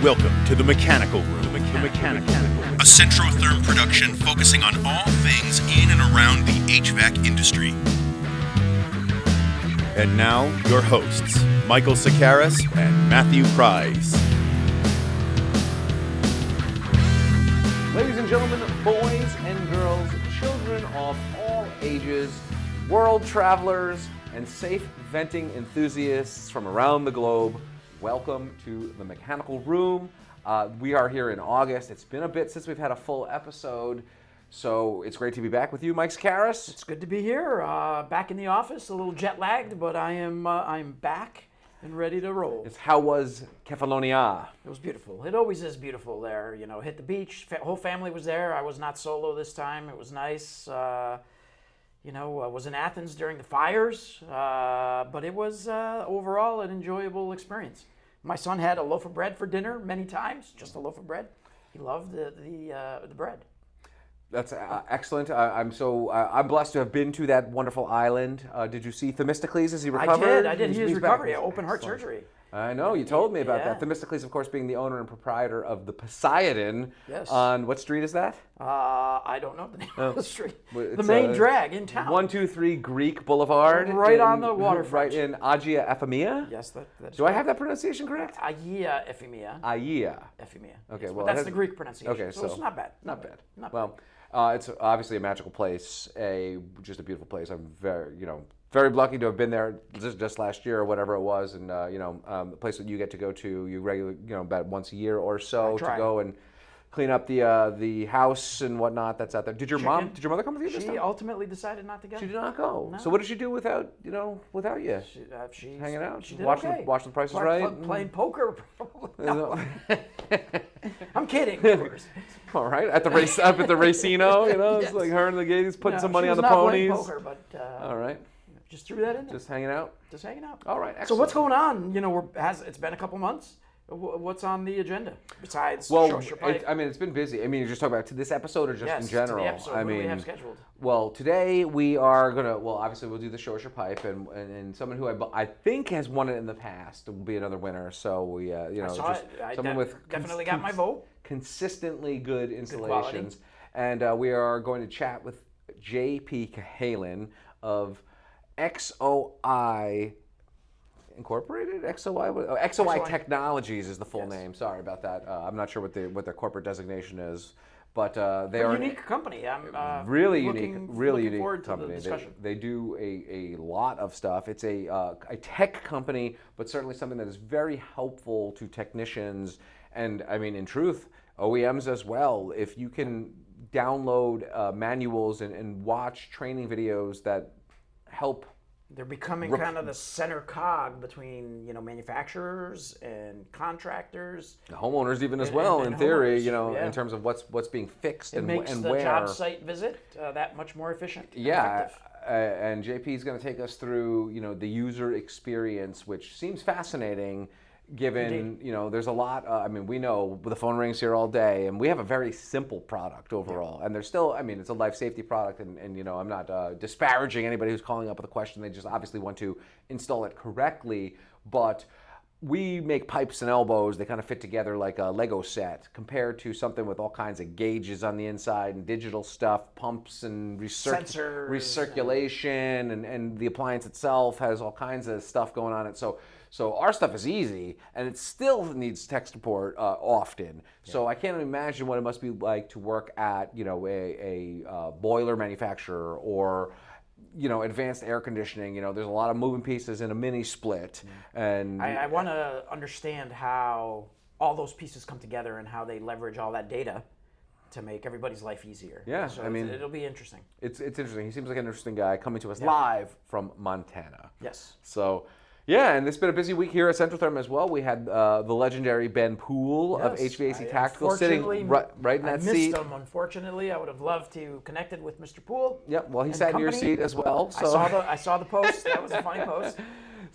Welcome to the Mechanical Room. A Centrotherm production focusing on all things in and around the HVAC industry. And now, your hosts, Michael Sakaris and Matthew Price. Ladies and gentlemen, boys and girls, children of all ages, world travelers, and safe venting enthusiasts from around the globe, welcome to the Mechanical Room. We are here in August. It's been a bit since we've had a full episode, so it's great to be back with you, Mike Sakaris. It's good to be here, back in the office, a little jet lagged, but I'm back and ready to roll. How was Kefalonia? It was beautiful. It always is beautiful there. You know, hit the beach. Whole family was there. I was not solo this time. It was nice. I was in Athens during the fires, but it was overall an enjoyable experience. My son had a loaf of bread for dinner many times, just a loaf of bread. He loved the bread. That's excellent. I'm blessed to have been to that wonderful island. Did you see Themistocles as he recovered? I did. He is recovered. Open heart surgery. I know, you told me about that. Themistocles, of course, being the owner and proprietor of the Poseidon. Yes. On what street is that? I don't know the name of the street. The main drag in town. 123 Greek Boulevard. Right on the waterfront. Right in Agia Ephemia? Yes, that's Do I have that pronunciation correct? Agia Ephemia. Agia. Ephemia. Okay, yes, well, that's the Greek pronunciation. Okay, so it's not bad. Not bad. Not well, it's obviously a magical place, just a beautiful place. I'm very lucky to have been there just last year or whatever it was, and the place that you get to go to, you regularly, about once a year or so to go and clean up the house and whatnot that's out there. Did your mother come with you this time? She ultimately decided not to go. She did not go. No. So what did she do without you? She's hanging out. She did watching The Price is Right. Playing poker. No. I'm kidding, of course. All right, at the race up at the Racino, Yes. It's like her and the gays putting some money she on was the not ponies. playing poker, but all right. Just threw that in there. Just hanging out. All right. Excellent. So what's going on? It's been a couple months. What's on the agenda besides Shosher Pike? It's been busy. You just talk about to this episode or just in general? To the episode. What do we have scheduled? Well, today we are gonna. Well, obviously we'll do the Shosher Pipe, and someone who I think has won it in the past will be another winner. So we, I saw it. someone with definitely got my vote. Consistently good installations, and we are going to chat with J.P Cahalan of XOi Incorporated? XOi Technologies is the full name. Sorry about that. I'm not sure what their corporate designation is, but they are a unique company. I'm really looking unique forward company. To the discussion. They do a lot of stuff. It's a tech company, but certainly something that is very helpful to technicians and in truth, OEMs as well. If you can download manuals and watch training videos that help. They're becoming kind of the center cog between manufacturers and contractors, the homeowners even as well. In theory, in terms of what's being fixed and where. It makes the job site visit that much more efficient. Yeah, and JP is going to take us through the user experience, which seems fascinating. Given there's a lot. We know the phone rings here all day, and we have a very simple product overall. Yeah. And there's still, it's a life safety product, and I'm not disparaging anybody who's calling up with a question. They just obviously want to install it correctly. But we make pipes and elbows. They kind of fit together like a Lego set, compared to something with all kinds of gauges on the inside and digital stuff, pumps and sensors, recirculation, and the appliance itself has all kinds of stuff going on it. So our stuff is easy, and it still needs tech support often. Yeah. So I can't imagine what it must be like to work at a boiler manufacturer or advanced air conditioning. There's a lot of moving pieces in a mini split, and I want to understand how all those pieces come together and how they leverage all that data to make everybody's life easier. Yeah, so it'll be interesting. It's interesting. He seems like an interesting guy coming to us live from Montana. Yes. So. Yeah, and it's been a busy week here at Centrotherm as well. We had the legendary Ben Poole of HVAC Tactical sitting right in that seat. I missed him, unfortunately. I would have loved to connected with Mr. Poole. Yep, well, he sat in your seat as well. So. I saw the post. That was a funny post.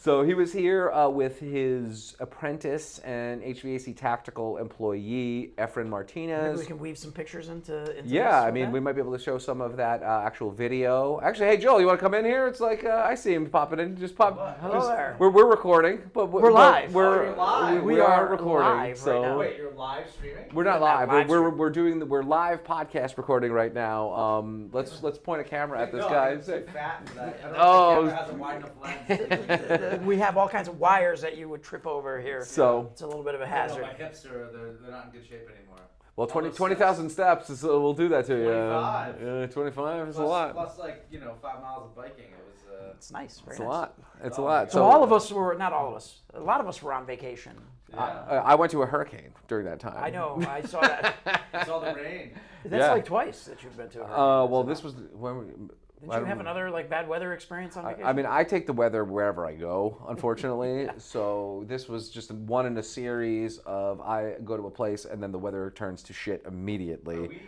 So he was here with his apprentice and HVAC tactical employee, Efren Martinez. Maybe we can weave some pictures into Yeah, this I mean, that? we might be able to show some of that actual video. Actually, hey, Joel, you want to come in here? It's like, I see him popping in. Just pop. Hello there. We're recording, but We're live. We're you're live. We We are are recording. live so right now. Wait, you're live streaming? we're not We're not live. live We're live podcast recording right now. Let's point a camera at this guy and say, too fat for that. I don't Oh. think the camera has a wide enough lens. We have all kinds of wires that you would trip over here. So, It's a little bit of a I know, hazard. my hips they're not in good shape anymore. well, All those 20,000 steps will do that to you. 25. Yeah, 25 is a Plus, lot. plus 5 miles of biking. It was It's nice. Very It's a nice. lot. It's a Oh, lot. So all of us were, not all of us, a lot of us were on vacation. I went to a hurricane during that time. I know, I saw that. It's all the rain. That's Yeah. like twice that you've been to a hurricane. Well, this was when. Didn't you have another like bad weather experience on vacation? I mean, I take the weather wherever I go, unfortunately. So this was just one in a series of I go to a place and then the weather turns to shit immediately.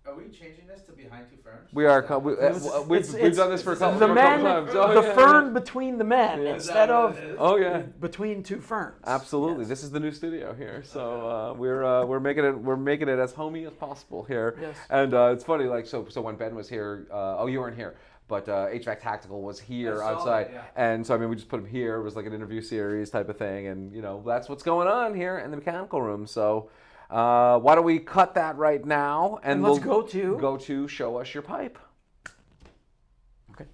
Are we changing this to Behind Two Ferns? We are. We've done this for a couple, the for a men, couple times. Oh, the yeah. fern between the men Yeah. instead of Oh yeah. between two ferns. Absolutely. Yes. This is the new studio here, so we're making it as homey as possible here. Yes. And it's funny, like so when Ben was here, you weren't here, but HVAC Tactical was here I saw outside, it, yeah. and so I mean we just put him here. It was like an interview series type of thing, and that's what's going on here in the mechanical room. So why don't we cut that right now And we'll let's go to show us your pipe. Okay.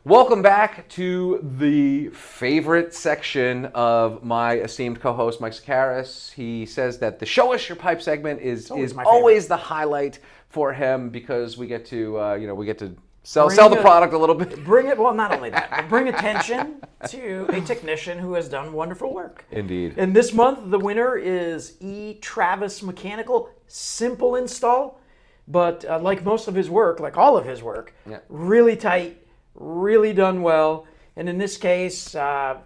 Welcome back to the favorite section of my esteemed co-host, Mike Sakaris. He says that the Show Us Your Pipe segment is always my always the highlight for him because we get to sell Bring the it- product a little bit. Bring it, well, not only that, but bring attention to a technician who has done wonderful work. Indeed. And this month, the winner is E. Travis Mechanical. Simple install, but like most of his work, like all of his work, Yeah. really tight, really done well. And in this case,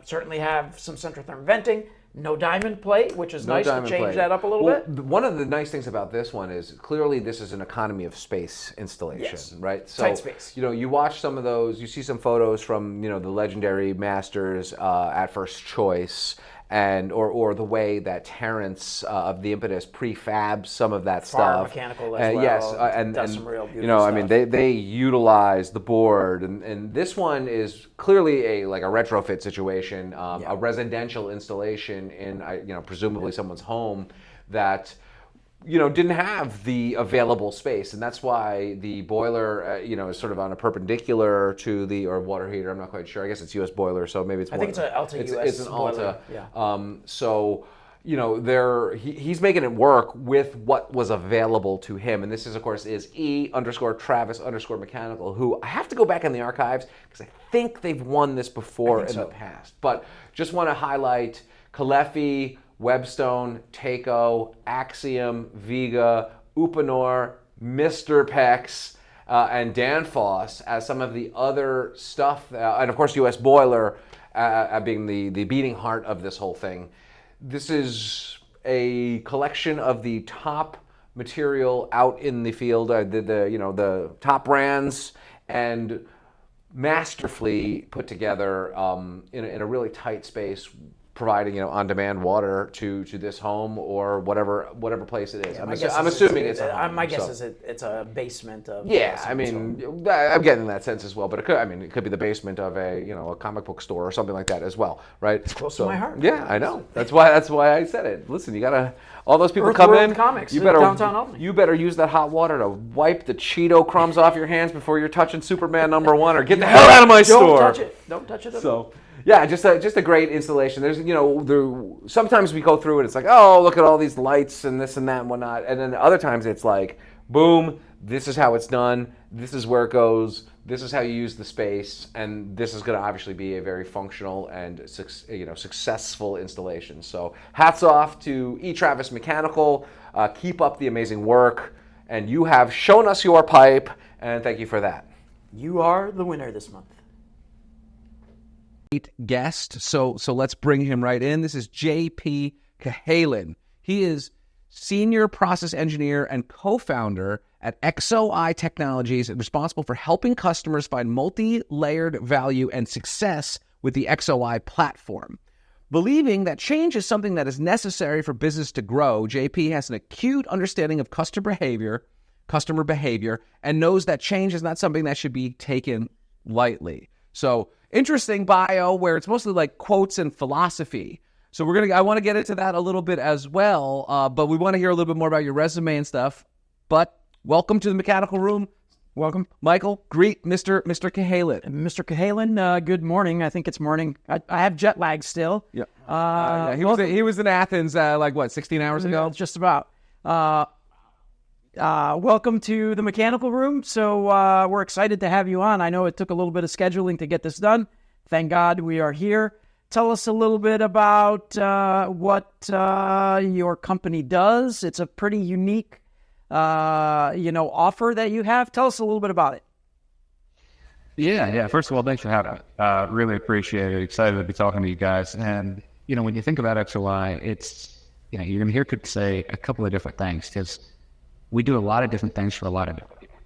certainly have some Centrotherm venting, no diamond plate, which is nice to diamond change plate. that up a little Well, bit. One of the nice things about this one is clearly this is an economy of space installation, Yes. right? So, Tight space. You watch some of those, you see some photos from, the legendary masters at First Choice and or the way that Terrence of the Impetus prefabs some of that Farr stuff. Mechanical as well. Yes, and Does some real beautiful I mean, stuff. they utilize the board, and this one is clearly a retrofit situation, a residential installation in presumably someone's home that didn't have the available space, and that's why the boiler is sort of on a perpendicular to the water heater. I'm not quite sure. I guess it's US boiler, so maybe it's I think it's an Alta it's US an boiler, Alta. yeah. So he's making it work with what was available to him, and this is of course is E_Travis_Mechanical, who I have to go back in the archives because I think they've won this before in the past. But just want to highlight Kalefi, Webstone, Takeo, Axiom, Viga, Upanor, Mr. Pex, and Danfoss as some of the other stuff, and of course US Boiler being the beating heart of this whole thing. This is a collection of the top material out in the field, the top brands, and masterfully put together in a really tight space, providing on-demand water to this home or whatever place it is. I'm assuming it's a home. My guess so. is it's a basement of. Yeah, I mean, I'm getting that sense as well, but it could be the basement of a comic book store or something like that as well, right? It's close to my heart. Yeah, I know. That's why I said it. Listen, you gotta all those people Earth come World in. Comics You in better downtown Albany. You better use that hot water to wipe the Cheeto crumbs off your hands before you're touching Superman #1, or get the hell out of my store. Don't touch it. Don't touch it. At all. So, yeah, just a great installation. There's, sometimes we go through it, it's like, oh, look at all these lights and this and that and whatnot. And then other times it's like, boom, this is how it's done. This is where it goes. This is how you use the space. And this is going to obviously be a very functional and successful installation. So hats off to E. Travis Mechanical. Keep up the amazing work. And you have shown us your pipe, and thank you for that. You are the winner this month. guest. So let's bring him right in. This is J.P. Cahalan. He is Senior Process Engineer and Co-founder at XOi Technologies, responsible for helping customers find multi-layered value and success with the XOi platform. Believing that change is something that is necessary for business to grow, JP has an acute understanding of customer behavior, and knows that change is not something that should be taken lightly. So, interesting bio where it's mostly like quotes and philosophy. So I want to get into that a little bit as well, but we want to hear a little bit more about your resume and stuff. But welcome to the Mechanical Room. Welcome. Michael, greet Mr. Cahalan. Mr. Cahalan, good morning. I think it's morning. I have jet lag still. Yeah. He was in Athens 16 hours ago? Just about. Welcome to the Mechanical Room. So we're excited to have you on. I know it took a little bit of scheduling to get this done. Thank God we are here. Tell us a little bit about what your company does. It's a pretty unique, offer that you have. Tell us a little bit about it. Yeah. First of all, thanks for having me. Really appreciate it. Excited to be talking to you guys. And, when you think about XOi, it's, you're going to hear people say a couple of different things because we do a lot of different things for a lot of different people.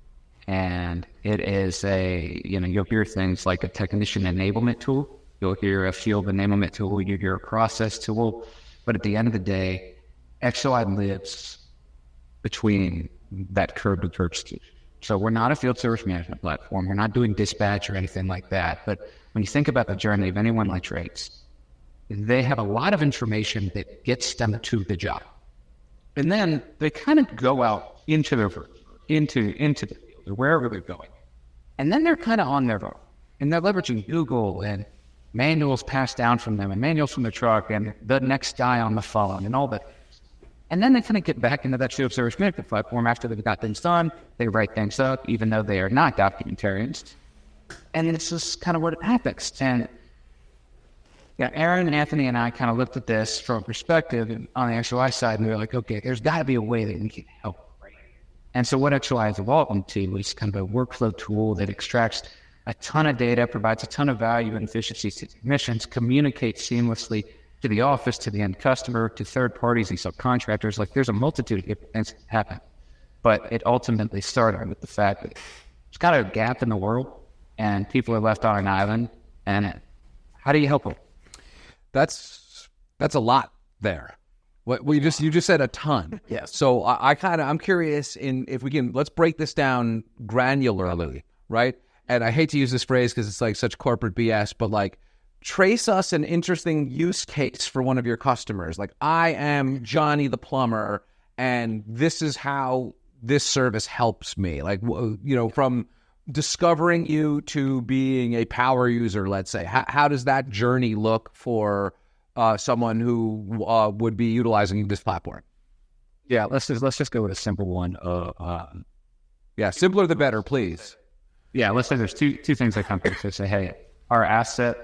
And it is you'll hear things like a technician enablement tool. You'll hear a field enablement tool. You'll hear a process tool. But at the end of the day, XOi lives between that curb-to-curb solution. So we're not a field service management platform. We're not doing dispatch or anything like that. But when you think about the journey of anyone like trades, they have a lot of information that gets them to the job. And then they kind of go out into the field or wherever they're going. And then they're kind of on their own. And they're leveraging Google and manuals passed down from them and manuals from the truck and the next guy on the phone and all that. And then they kind of get back into that field service management platform after they've got things done. They write things up, even though they are not documentarians. And it's just kind of what happens. And Aaron and Anthony and I kind of looked at this from a perspective on the XOi side, and we were like, okay, there's got to be a way that we can help. Right? And so what XOi has evolved into is kind of a workflow tool that extracts a ton of data, provides a ton of value and efficiency to technicians, communicates seamlessly to the office, to the end customer, to third parties and subcontractors. Like there's a multitude of different things that happen. But it ultimately started with the fact that there's kind of a gap in the world and people are left on an island. And how do you help them? That's a lot there. What you just said a ton. Yes. So I'm curious if we can, let's break this down granularly, right? And I hate to use this phrase because it's like such corporate BS, but like trace us an interesting use case for one of your customers. Like I am Johnny the plumber and this is how this service helps me. Like, from discovering you to being a power user, let's say, how does that journey look for someone who would be utilizing this platform? Yeah, let's just go with a simple one. Simpler the better, please. Yeah, let's say there's two things that come to say, hey, our asset,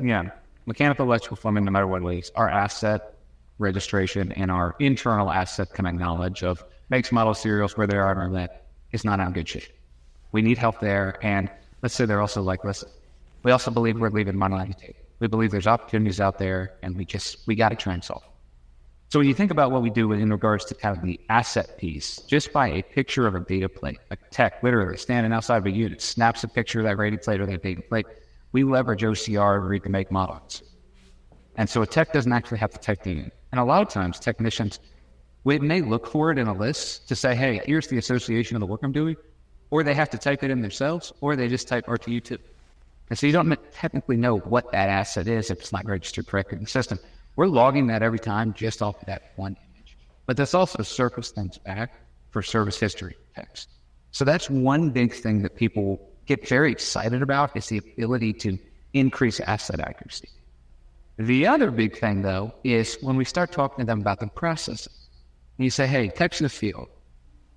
mechanical, electrical, plumbing, no matter what it is, our asset registration and our internal asset kind of knowledge of makes, models, serials, where they are and all that is not in good shape. We need help there. And let's say they're also like, listen, we also believe we're leaving money on the table. We believe there's opportunities out there and we got to try and solve. So when you think about what we do in regards to kind of the asset piece, just by a picture of a data plate, a tech literally standing outside of a unit, snaps a picture of that rated plate or that data plate, we leverage OCR to read the make models. And so a tech doesn't actually have to type the in. And a lot of times technicians, we may look for it in a list to say, hey, here's the association of the work I'm doing, or they have to type it in themselves, or they just type RTU2. And so you don't technically know what that asset is if it's not registered correctly in the system. We're logging that every time just off of that one image. But that's also surface things back for service history text. So that's one big thing that people get very excited about is the ability to increase asset accuracy. The other big thing, though, is when we start talking to them about the processes. And you say, hey, text in the field.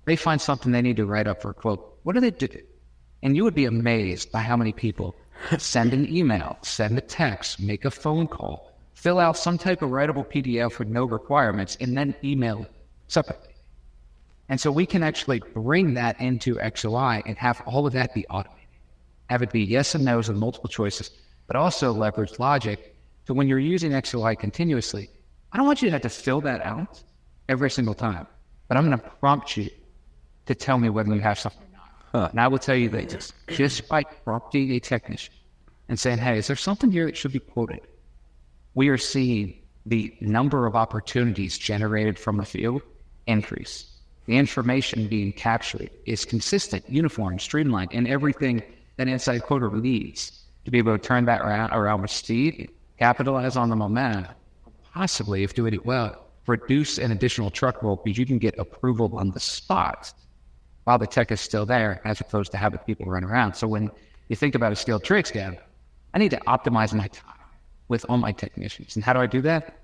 They find something they need to write up for a quote. What do they do? And you would be amazed by how many people send an email, send a text, make a phone call, fill out some type of writable PDF with no requirements, and then email it separately. And so we can actually bring that into XOi and have all of that be automated. Have it be yes and no's and multiple choices, but also leverage logic. So when you're using XOi continuously, I don't want you to have to fill that out every single time, but I'm going to prompt you to tell me whether you have something or not. And I will tell you that just by prompting a technician and saying, hey, is there something here that should be quoted? We are seeing the number of opportunities generated from the field increase. The information being captured is consistent, uniform, streamlined, and everything that Inside Quoter needs to be able to turn that around with speed, capitalize on the momentum, possibly, if doing it well, reduce an additional truck roll because you can get approval on the spot while the tech is still there, as opposed to having people run around. So when you think about a skilled trades guy, I need to optimize my time with all my technicians. And how do I do that?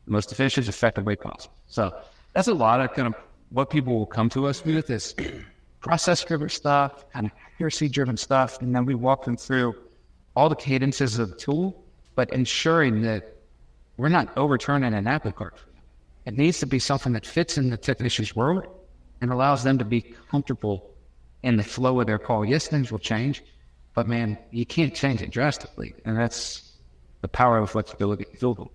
The most efficient, effective way possible. So that's a lot of kind of what people will come to us with is process-driven stuff, kind of accuracy-driven stuff, and then we walk them through all the cadences of the tool, but ensuring that we're not overturning an apple cart. It needs to be something that fits in the technician's world and allows them to be comfortable in the flow of their call. Yes, things will change, but man, you can't change it drastically, and that's the power of flexibility and fieldable.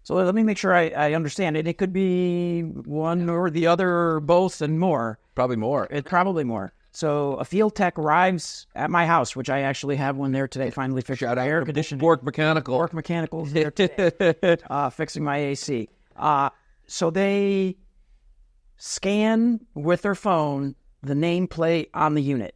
So let me make sure I understand it. It could be one or the other, or both, and more. Probably more. It's probably more. So a field tech arrives at my house, which I actually have one there today. Finally fixed Shout out air to conditioning. Bork Mechanical. Bork Mechanical's there today, fixing my AC. So they scan with their phone the nameplate on the unit.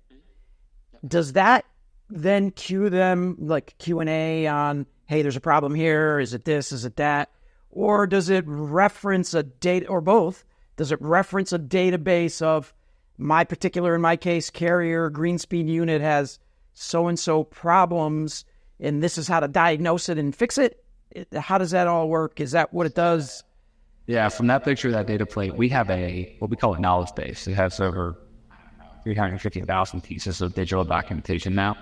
Does that then cue them, like Q&A on, hey, there's a problem here, is it this, is it that? Or does it reference a data, or both? Does it reference a database of my particular, in my case, carrier green speed unit has so-and-so problems, and this is how to diagnose it and fix it? How does that all work? Is that what it does? Yeah, from that picture of that data plate, we have what we call a knowledge base. It has over 350,000 pieces of digital documentation now.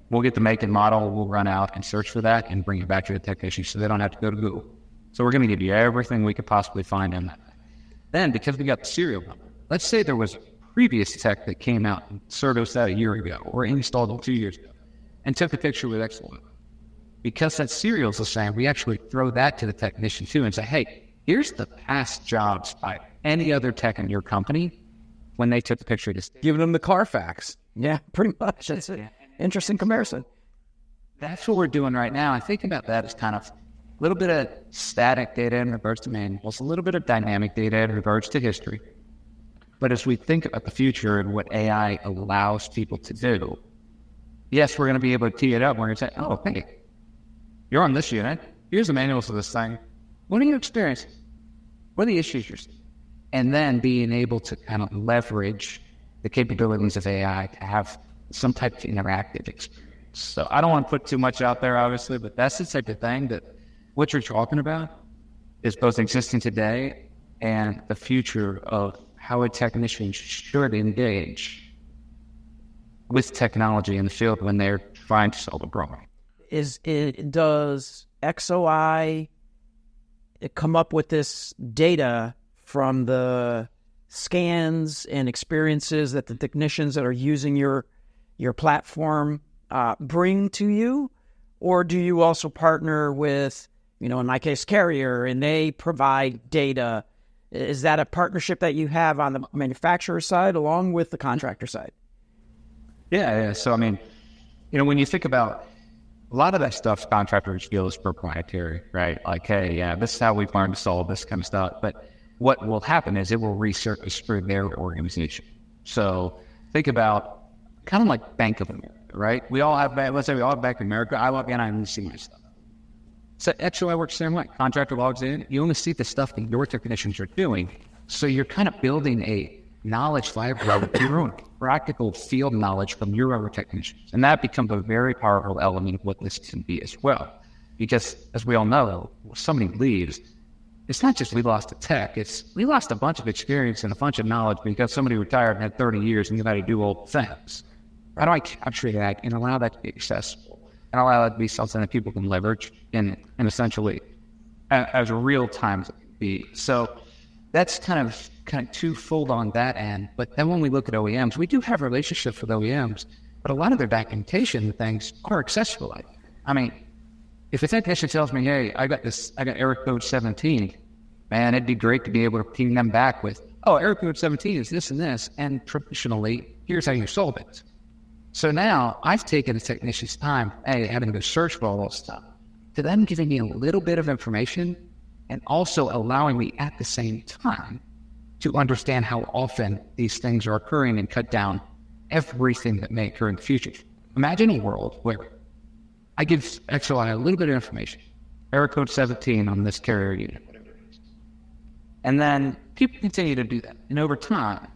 We'll get the make and model, we'll run out and search for that and bring it back to the technician so they don't have to go to Google. So we're going to give you everything we could possibly find in that. Then, because we got the serial number, let's say there was a previous tech that came out and serviced that a year ago or installed it 2 years ago and took a picture with XOi. Because that serial is the same, we actually throw that to the technician too and say, hey, here's the past jobs by any other tech in your company when they took the picture of this. Giving them the Carfax. Yeah, pretty much. That's an interesting comparison. That's what we're doing right now. I think about that as kind of a little bit of static data in regards to manuals, a little bit of dynamic data in regards to history. But as we think about the future and what AI allows people to do, yes, we're going to be able to tee it up. We're going to say, oh, hey, you're on this unit. Here's the manuals for this thing. What are you experiencing? What are the issues you're seeing? And then being able to kind of leverage the capabilities of AI to have some type of interactive experience. So I don't want to put too much out there, obviously, but that's the type of thing that what you're talking about is both existing today and the future of how a technician should engage with technology in the field when they're trying to solve a problem. Does XOi come up with this data from the scans and experiences that the technicians that are using your platform bring to you? Or do you also partner with, in my case, carrier, and they provide data? Is that a partnership that you have on the manufacturer side along with the contractor side? Yeah. So, when you think about a lot of that stuff, contractors feel is proprietary, right? Like, hey, yeah, this is how we've learned to solve this kind of stuff. But what will happen is it will resurface through their organization. So think about kind of like Bank of America, right? Let's say we all have Bank of America. I log in, I only see my stuff. So XOi works the same way. Contractor logs in, you only see the stuff that your technicians are doing. So you're kind of building a knowledge library with your own practical field knowledge from your other technicians. And that becomes a very powerful element of what this can be as well. Because as we all know, when somebody leaves, it's not just we lost a tech, it's we lost a bunch of experience and a bunch of knowledge because somebody retired and had 30 years and knew how to do old things. How do I capture that and allow that to be accessible and allow that to be something that people can leverage and essentially as real time as it can be? So that's kind of twofold on that end. But then when we look at OEMs, we do have relationships with OEMs, but a lot of their documentation things are accessible. I mean, if a technician tells me, hey, I got error code 17, man, it'd be great to be able to ping them back with, oh, error code 17 is this and this, and traditionally, here's how you solve it. So now I've taken a technician's time, having to go search for all that stuff, to them giving me a little bit of information and also allowing me at the same time to understand how often these things are occurring and cut down everything that may occur in the future. Imagine a world where I give XOi a little bit of information, error code 17 on this carrier unit, whatever it is. And then people continue to do that. And over time,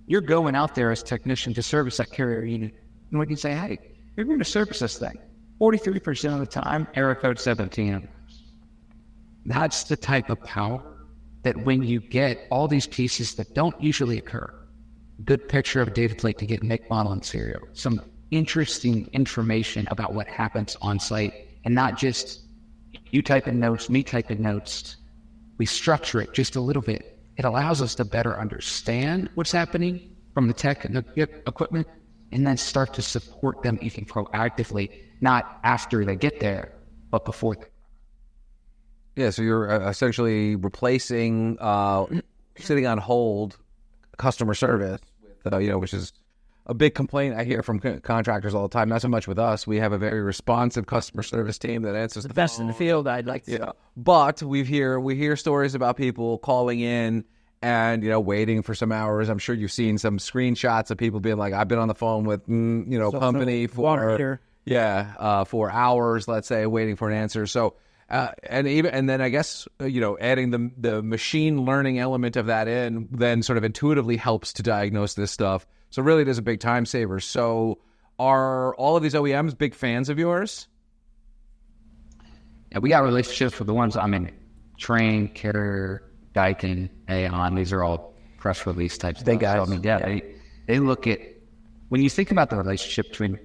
you're going out there as a technician to service that carrier unit. And we can say, hey, you're going to service this thing. 43% of the time, error code 17. That's the type of power that when you get all these pieces that don't usually occur, good picture of a data plate to get make, model, and serial, some interesting information about what happens on site, and not just you type in notes, me type in notes. We structure it just a little bit. It allows us to better understand what's happening from the tech and the equipment, and then start to support them even proactively, not after they get there, but before they. Yeah, so you're essentially replacing sitting on hold customer service, which is a big complaint I hear from contractors all the time. Not so much with us. We have a very responsive customer service team that answers the best phone. in the field, I'd like to say. Yeah, but we hear stories about people calling in and waiting for some hours. I'm sure you've seen some screenshots of people being like, "I've been on the phone with company for for hours, let's say, waiting for an answer." So. And then I guess adding the machine learning element of that in then sort of intuitively helps to diagnose this stuff. So really, it is a big time saver. So are all of these OEMs big fans of yours? Yeah, we got relationships with the ones Train, Carrier, Daikin, Aon. These are all press release types. Big guys. So, they look at when you think about the relationship between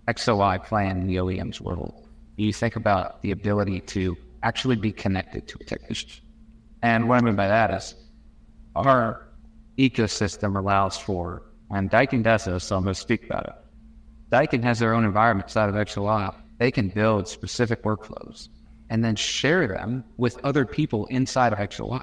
XOi playing in the OEM's world. You think about the ability to actually be connected to a technician. And what I mean by that is our ecosystem allows for, and Daikin does this, so I'm going to speak about it. Daikin has their own environment inside of XOi. They can build specific workflows and then share them with other people inside of XOi.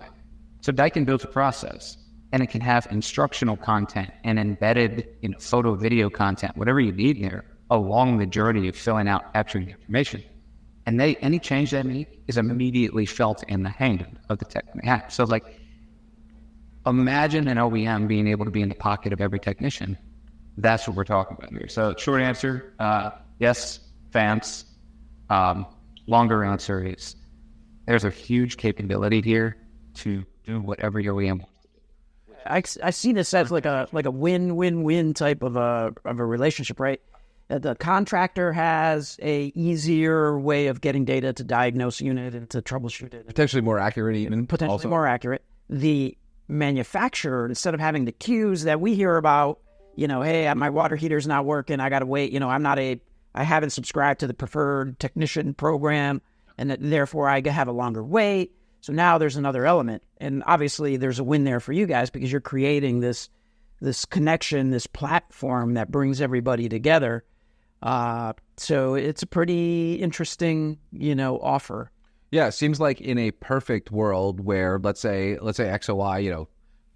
So Daikin builds a process, and it can have instructional content and embedded photo, video content, whatever you need here, along the journey of filling out, capturing the information. And any change they make is immediately felt in the hand of the tech they have. So imagine an OEM being able to be in the pocket of every technician. That's what we're talking about here. So short answer, yes, fans. Longer answer is there's a huge capability here to do whatever your OEM wants to do. I see this as like a win-win-win type of a relationship, right? The contractor has a easier way of getting data to diagnose a unit and to troubleshoot it. Potentially more accurate even. More accurate. The manufacturer, instead of having the queues that we hear about, hey, my water heater's not working, I got to wait, I haven't subscribed to the preferred technician program, and therefore I have a longer wait. So now there's another element. And obviously there's a win there for you guys because you're creating this connection, this platform that brings everybody together. So it's a pretty interesting, offer. Yeah, it seems like in a perfect world where let's say XOi,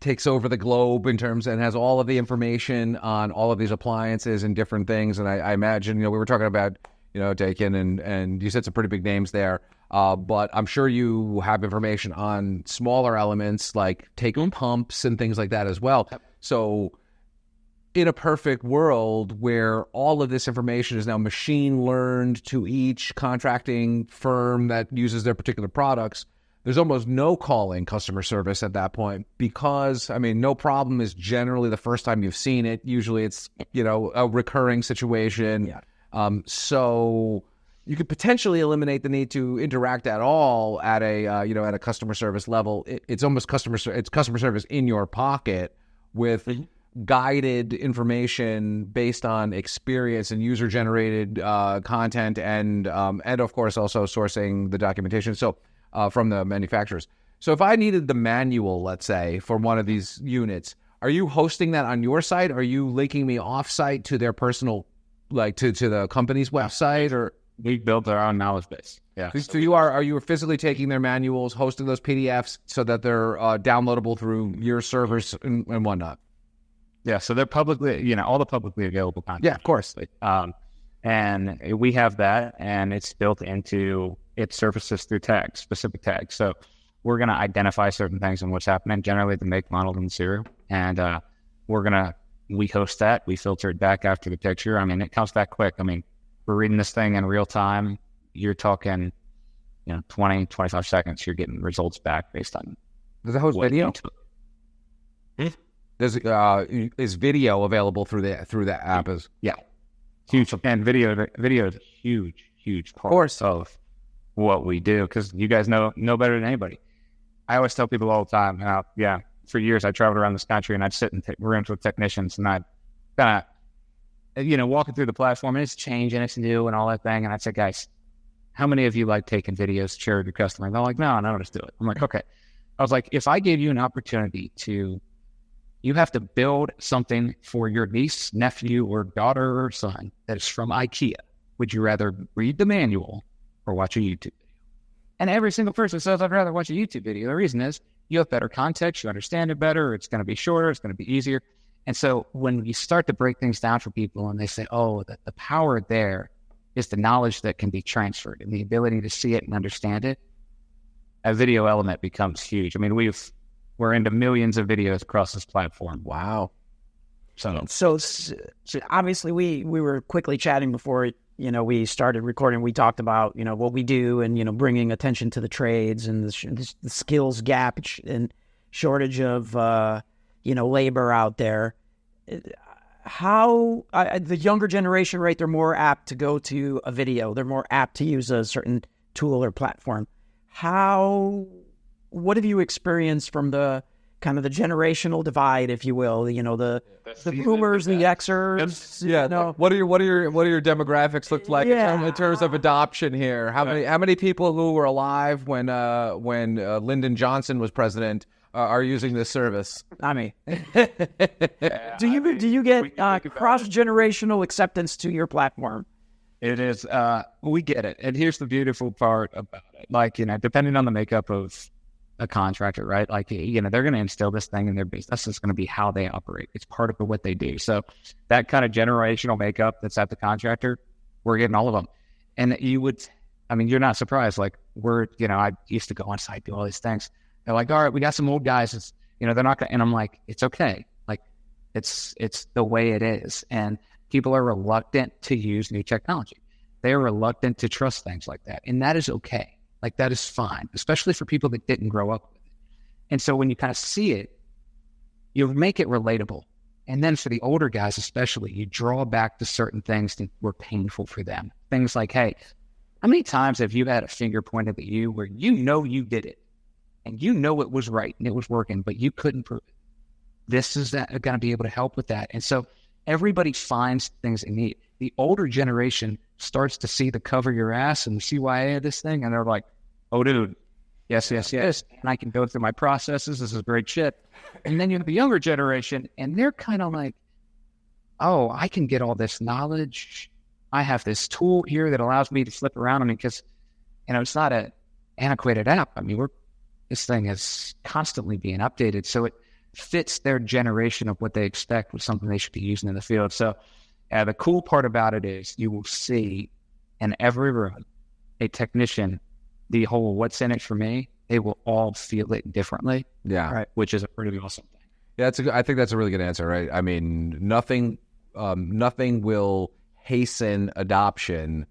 takes over the globe in terms and has all of the information on all of these appliances and different things. And I imagine, we were talking about, Daikin and you said some pretty big names there. But I'm sure you have information on smaller elements like take-home pumps and things like that as well. Yep. So in a perfect world where all of this information is now machine learned to each contracting firm that uses their particular products, there's almost no calling customer service at that point because, no problem is generally the first time you've seen it. Usually it's, a recurring situation. Yeah. So you could potentially eliminate the need to interact at all at a customer service level. It's almost customer service in your pocket with guided information based on experience and user-generated content, and of course also sourcing the documentation from the manufacturers. So if I needed the manual, let's say, for one of these units, are you hosting that on your site? Are you linking me off-site to their personal, to the company's website? Or we built our own knowledge base. Yeah. So are you physically taking their manuals, hosting those PDFs so that they're downloadable through your servers and whatnot? Yeah. So they're publicly, all the publicly available content. Yeah, of course. And we have that, and it's built into its services through tags, specific tags. So we're going to identify certain things and what's happening, generally the make, model, and serial. And we host that. We filter it back after the picture. I mean, it comes back quick. I mean, we're reading this thing in real time. You're talking, 20, 25 seconds. You're getting results back based on. Does it host video? Is video available through the app? Yeah, huge. And video is a huge part of what we do, because you guys know better than anybody. I always tell people all the time how, for years I traveled around this country and I'd sit in rooms with technicians and I'd kind of, walking through the platform, and it's changing, it's new and all that thing. And I'd say, guys, how many of you like taking videos to share with your customer? And they're like, no, just do it. I'm like, okay. I was like, if I gave you an opportunity you have to build something for your niece, nephew, or daughter or son that is from IKEA. Would you rather read the manual or watch a YouTube video? And every single person says, I'd rather watch a YouTube video. The reason is you have better context, you understand it better, it's going to be shorter, it's going to be easier. And so when you start to break things down for people and they say, the power there is the knowledge that can be transferred and the ability to see it and understand it, a video element becomes huge. I mean, we're into millions of videos across this platform. Wow. So obviously we were quickly chatting before, we started recording. We talked about, what we do and, bringing attention to the trades and the skills gap and shortage of, labor out there. How the younger generation, right? They're more apt to go to a video. They're more apt to use a certain tool or platform. What have you experienced from the kind of the generational divide, if you will? The boomers, the Xers. Yeah. What are your demographics look like in terms of adoption here? How many people who were alive when Lyndon Johnson was president are using this service? I mean, do you get cross-generational acceptance to your platform? It is. We get it, and here's the beautiful part about it. Like, depending on the makeup of a contractor, right? Like, they're going to instill this thing in their business. It's going to be how they operate. It's part of what they do. So that kind of generational makeup that's at the contractor, we're getting all of them. And you're not surprised. Like, I used to go on site, do all these things. They're like, all right, we got some old guys. They're not going to, and I'm like, it's okay. Like, it's the way it is. And people are reluctant to use new technology. They're reluctant to trust things like that. And that is okay. Like, that is fine, especially for people that didn't grow up with it. And so when you kind of see it, you make it relatable. And then for the older guys especially, you draw back to certain things that were painful for them. Things like, hey, how many times have you had a finger pointed at you where you did it and it was right and it was working, but you couldn't prove it? This is going to be able to help with that. And so everybody finds things they need. The older generation starts to see the cover your ass and the CYA of this thing, and they're like, oh, dude, yes. And I can go through my processes. This is great shit. And then you have the younger generation, and they're kind of like, oh, I can get all this knowledge. I have this tool here that allows me to flip around. I mean, because, it's not an antiquated app. I mean, this thing is constantly being updated. So it fits their generation of what they expect with something they should be using in the field. So the cool part about it is you will see in every room a technician, the whole what's in it for me, they will all feel it differently. Yeah. Right. Which is a pretty awesome thing. Yeah, I think that's a really good answer, right? I mean, nothing will hasten adoption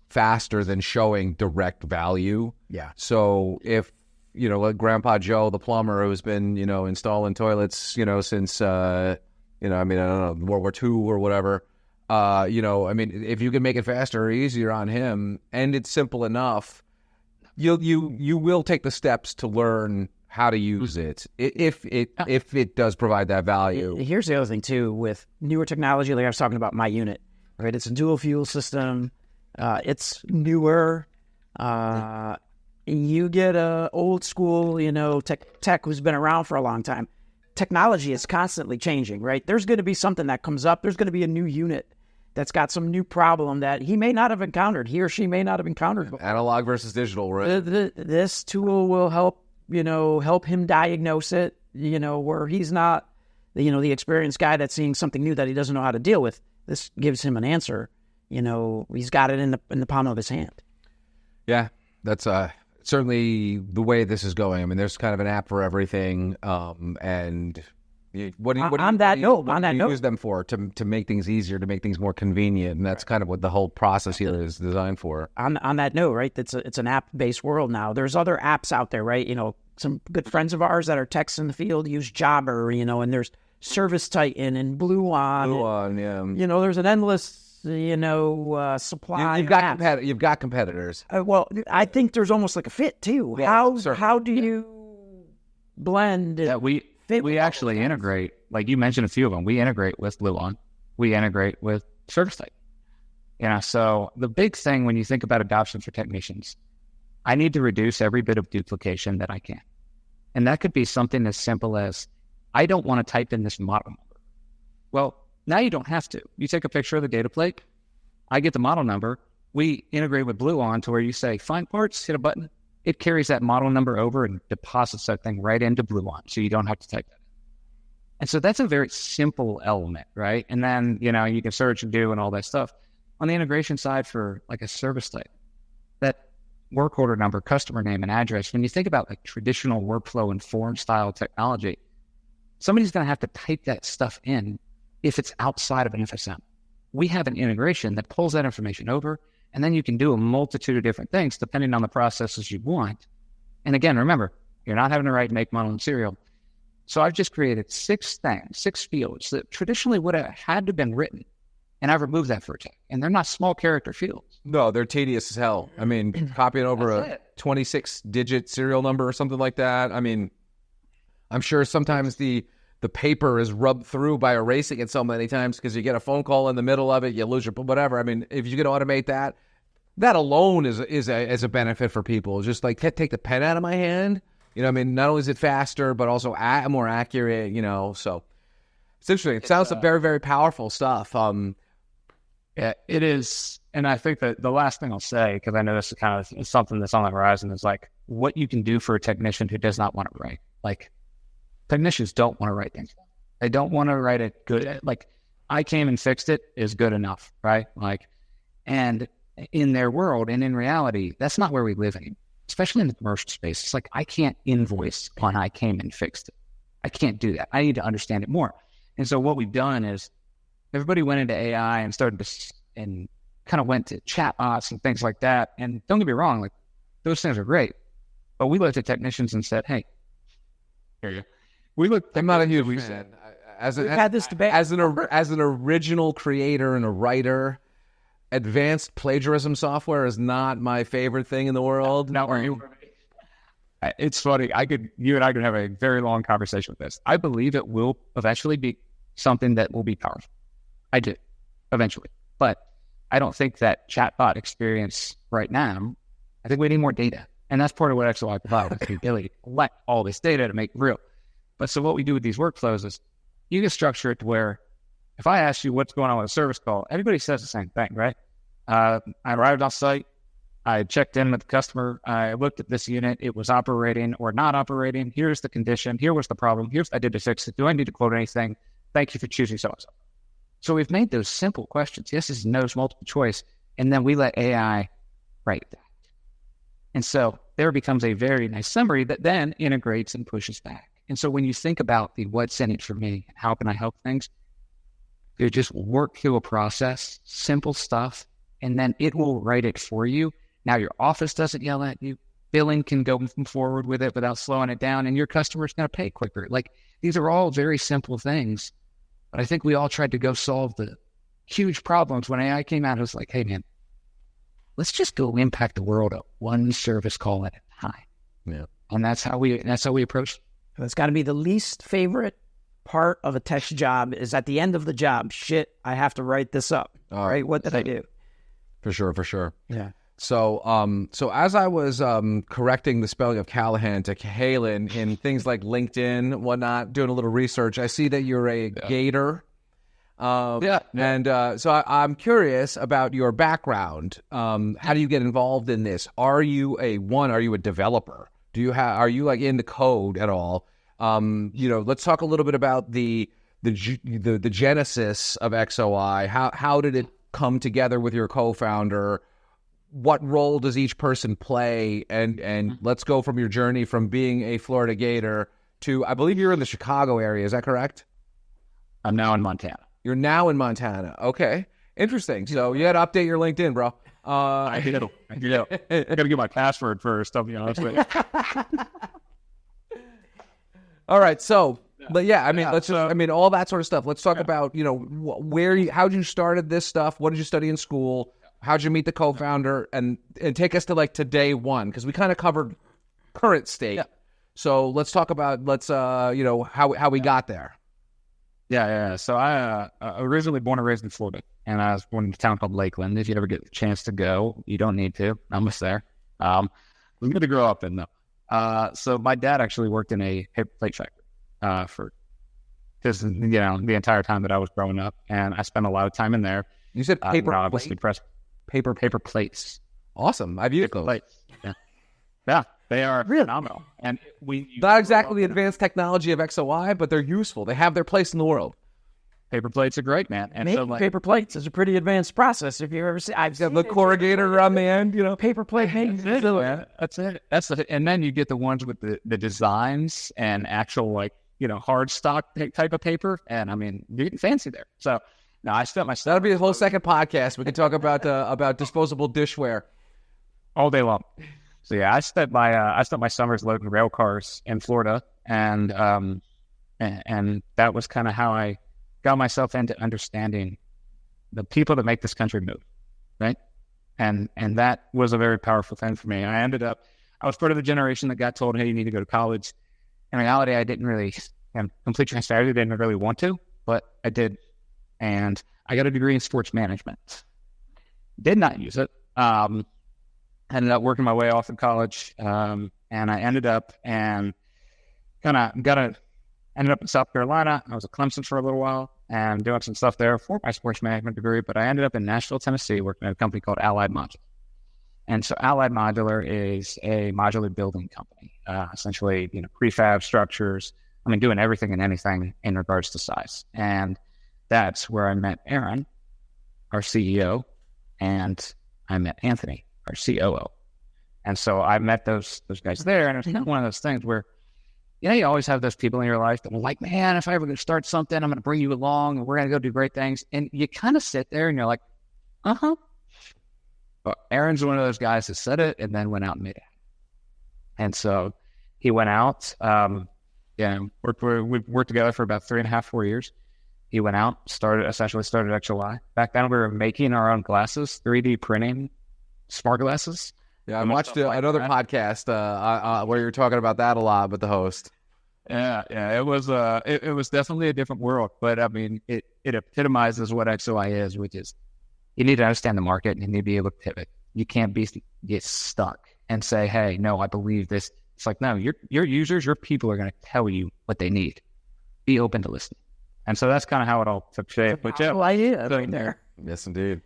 faster than showing direct value. Yeah. So if, like Grandpa Joe, the plumber, who's been, installing toilets, since, I don't know, World War II or whatever, if you can make it faster or easier on him, and it's simple enough, you will take the steps to learn how to use it if it does provide that value. Here's the other thing too, with newer technology, like I was talking about my unit, right? It's a dual fuel system. It's newer. You get a old school, tech who's been around for a long time. Technology is constantly changing, right? There's going to be something that comes up. There's going to be a new unit that's got some new problem that he may not have encountered, he or she may not have encountered before. Analog versus digital, right? This tool will help him diagnose it, where he's not, the experienced guy that's seeing something new that he doesn't know how to deal with. This gives him an answer. He's got it in the palm of his hand. Yeah, that's certainly the way this is going. I mean, there's kind of an app for everything, and what do you use them for? To make things easier, to make things more convenient, and that's kind of what the whole process here is designed for. On that note, right? It's an app-based world now. There's other apps out there, right? Some good friends of ours that are techs in the field use Jobber, and there's Service Titan and Blue On. Yeah. There's an endless supply. You've got competitors. Well, I think there's almost like a fit too. Yeah, how do you blend? Yeah, we actually integrate. Like you mentioned a few of them. We integrate with Blue On. We integrate with Service Titan. So the big thing when you think about adoption for technicians, I need to reduce every bit of duplication that I can, and that could be something as simple as I don't want to type in this model number. Well, now you don't have to. You take a picture of the data plate. I get the model number. We integrate with Blue On to where you say, find parts, hit a button. It carries that model number over and deposits that thing right into Blue On, so you don't have to type that in. And so that's a very simple element, right? And then, you can search and do and all that stuff. On the integration side for like a service type, that work order number, customer name, and address, when you think about like traditional workflow and form style technology, somebody's going to have to type that stuff in if it's outside of an FSM. We have an integration that pulls that information over, and then you can do a multitude of different things depending on the processes you want. And again, remember, you're not having to write make, model, and serial. So I've just created 6 fields that traditionally would have had to have been written, and I've removed that for a tech. And they're not small character fields. No, they're tedious as hell. I mean, copying over a 26-digit serial number or something like that. I mean, I'm sure sometimes the paper is rubbed through by erasing it so many times because you get a phone call in the middle of it, you lose your whatever. I mean, if you can automate that alone is a benefit for people. Just like take the pen out of my hand. I mean, not only is it faster, but also more accurate. So it's interesting. It sounds very, very powerful stuff. Yeah, it is. And I think that the last thing I'll say, because I know this is kind of something that's on the horizon, is like what you can do for a technician who does not want to write. Like, technicians don't want to write things. They don't want to write it good. Like, I came and fixed it is good enough, right? Like, and in their world and in reality, that's not where we live anymore, especially in the commercial space. It's like, I can't invoice on I came and fixed it. I can't do that. I need to understand it more. And so what we've done is everybody went into AI and started to, and kind of went to chatbots and things like that. And don't get me wrong, like those things are great. But we looked at technicians and said, hey, here you go. I'm not a huge fan. We've had this debate. As an original creator and a writer, advanced plagiarism software is not my favorite thing in the world. It's funny. You and I could have a very long conversation with this. I believe it will eventually be something that will be powerful. I do, eventually. But I don't think that chatbot experience right now, I think we need more data. And that's part of what XOi provides, the ability to collect all this data to make it real. But so what we do with these workflows is you can structure it to where if I ask you what's going on with a service call, everybody says the same thing, right? I arrived on site. I checked in with the customer. I looked at this unit. It was operating or not operating. Here's the condition. Here was the problem. Here's what I did to fix it. Do I need to quote anything? Thank you for choosing so-and-so. So we've made those simple questions. Yeses and nos, multiple choice. And then we let AI write that. And so there becomes a very nice summary that then integrates and pushes back. And so when you think about the what's in it for me, how can I help things, you just work through a process, simple stuff, and then it will write it for you. Now your office doesn't yell at you. Billing can go forward with it without slowing it down, and your customer's going to pay quicker. Like, these are all very simple things. But I think we all tried to go solve the huge problems. When AI came out, it was like, hey, man, let's just go impact the world at one service call at a time. Yeah. And that's how we approach it. It's got to be the least favorite part of a tech job is at the end of the job. Shit, I have to write this up. Right? What did I do? For sure. Yeah. So, as I was correcting the spelling of Callahan to Cahalan in things like LinkedIn, whatnot, doing a little research, I see that you're a Gator. So I'm curious about your background. How do you get involved in this? Are you a developer? Are you like into code at all? Let's talk a little bit about the genesis of XOi. How did it come together with your co-founder? What role does each person play? And let's go from your journey from being a Florida Gator to, I believe you're in the Chicago area. Is that correct? I'm now in Montana. You're now in Montana. Okay. Interesting. So you got to update your LinkedIn, bro. I do. I got to get my password first, I'll be honest with you. All right. So, but yeah, I mean, all that sort of stuff. Let's talk about, how'd you started this stuff? What did you study in school? How'd you meet the co-founder? And take us to to day one, because we kind of covered current state. Yeah. So let's talk about, how we got there. Yeah. So I originally born and raised in Florida, and I was born in a town called Lakeland. If you ever get the chance to go, you don't need to. I'm almost there. We're going to grow up in though. So my dad actually worked in a paper plate factory for just the entire time that I was growing up, and I spent a lot of time in there. You said paper plate? Paper plates. Awesome. I've used those. Plates. Yeah. They are phenomenal. And not exactly the advanced technology of XOi, but they're useful. They have their place in the world. Paper plates are great, man. And making paper plates is a pretty advanced process. If you ever see, I've got the corrugator on the end, paper plate making. That's it. And then you get the ones with the designs and actual hard stock type of paper. And I mean, you're getting fancy there. So no, I spent my. That'll be a whole second podcast. We can talk about disposable dishware all day long. So yeah, I spent my summers loading rail cars in Florida, and that was kind of how I got myself into understanding the people that make this country move, right? And that was a very powerful thing for me. I was part of the generation that got told, hey, you need to go to college. In reality, I didn't really, complete transparency, didn't really want to, but I did. And I got a degree in sports management. Did not use it. Ended up working my way off in college, and I ended up in South Carolina. I was at Clemson for a little while and doing some stuff there for my sports management degree, but I ended up in Nashville, Tennessee, working at a company called Allied Modular. And so Allied Modular is a modular building company, essentially, prefab structures. I mean, doing everything and anything in regards to size. And that's where I met Aaron, our CEO, and I met Anthony, our COO. And so I met those guys there, and it's one of those things where, you always have those people in your life that were like, man, if I ever going to start something, I'm going to bring you along, and we're going to go do great things. And you kind of sit there, and you're like, uh-huh. But Aaron's one of those guys that said it and then went out and made it. And so he went out, we worked together for about 3.5, 4 years. He went out, started XOi. Back then, we were making our own glasses, 3D printing smart glasses. Yeah, I watched another podcast where you were talking about that a lot with the host. Yeah, it was definitely a different world, but I mean, it epitomizes what XOi is, which is you need to understand the market and you need to be able to pivot. You can't get stuck and say, hey, no, I believe this. It's like, no, your users, your people are going to tell you what they need. Be open to listening. And so that's kind of how it all took shape. But yeah, idea there. Yes, indeed.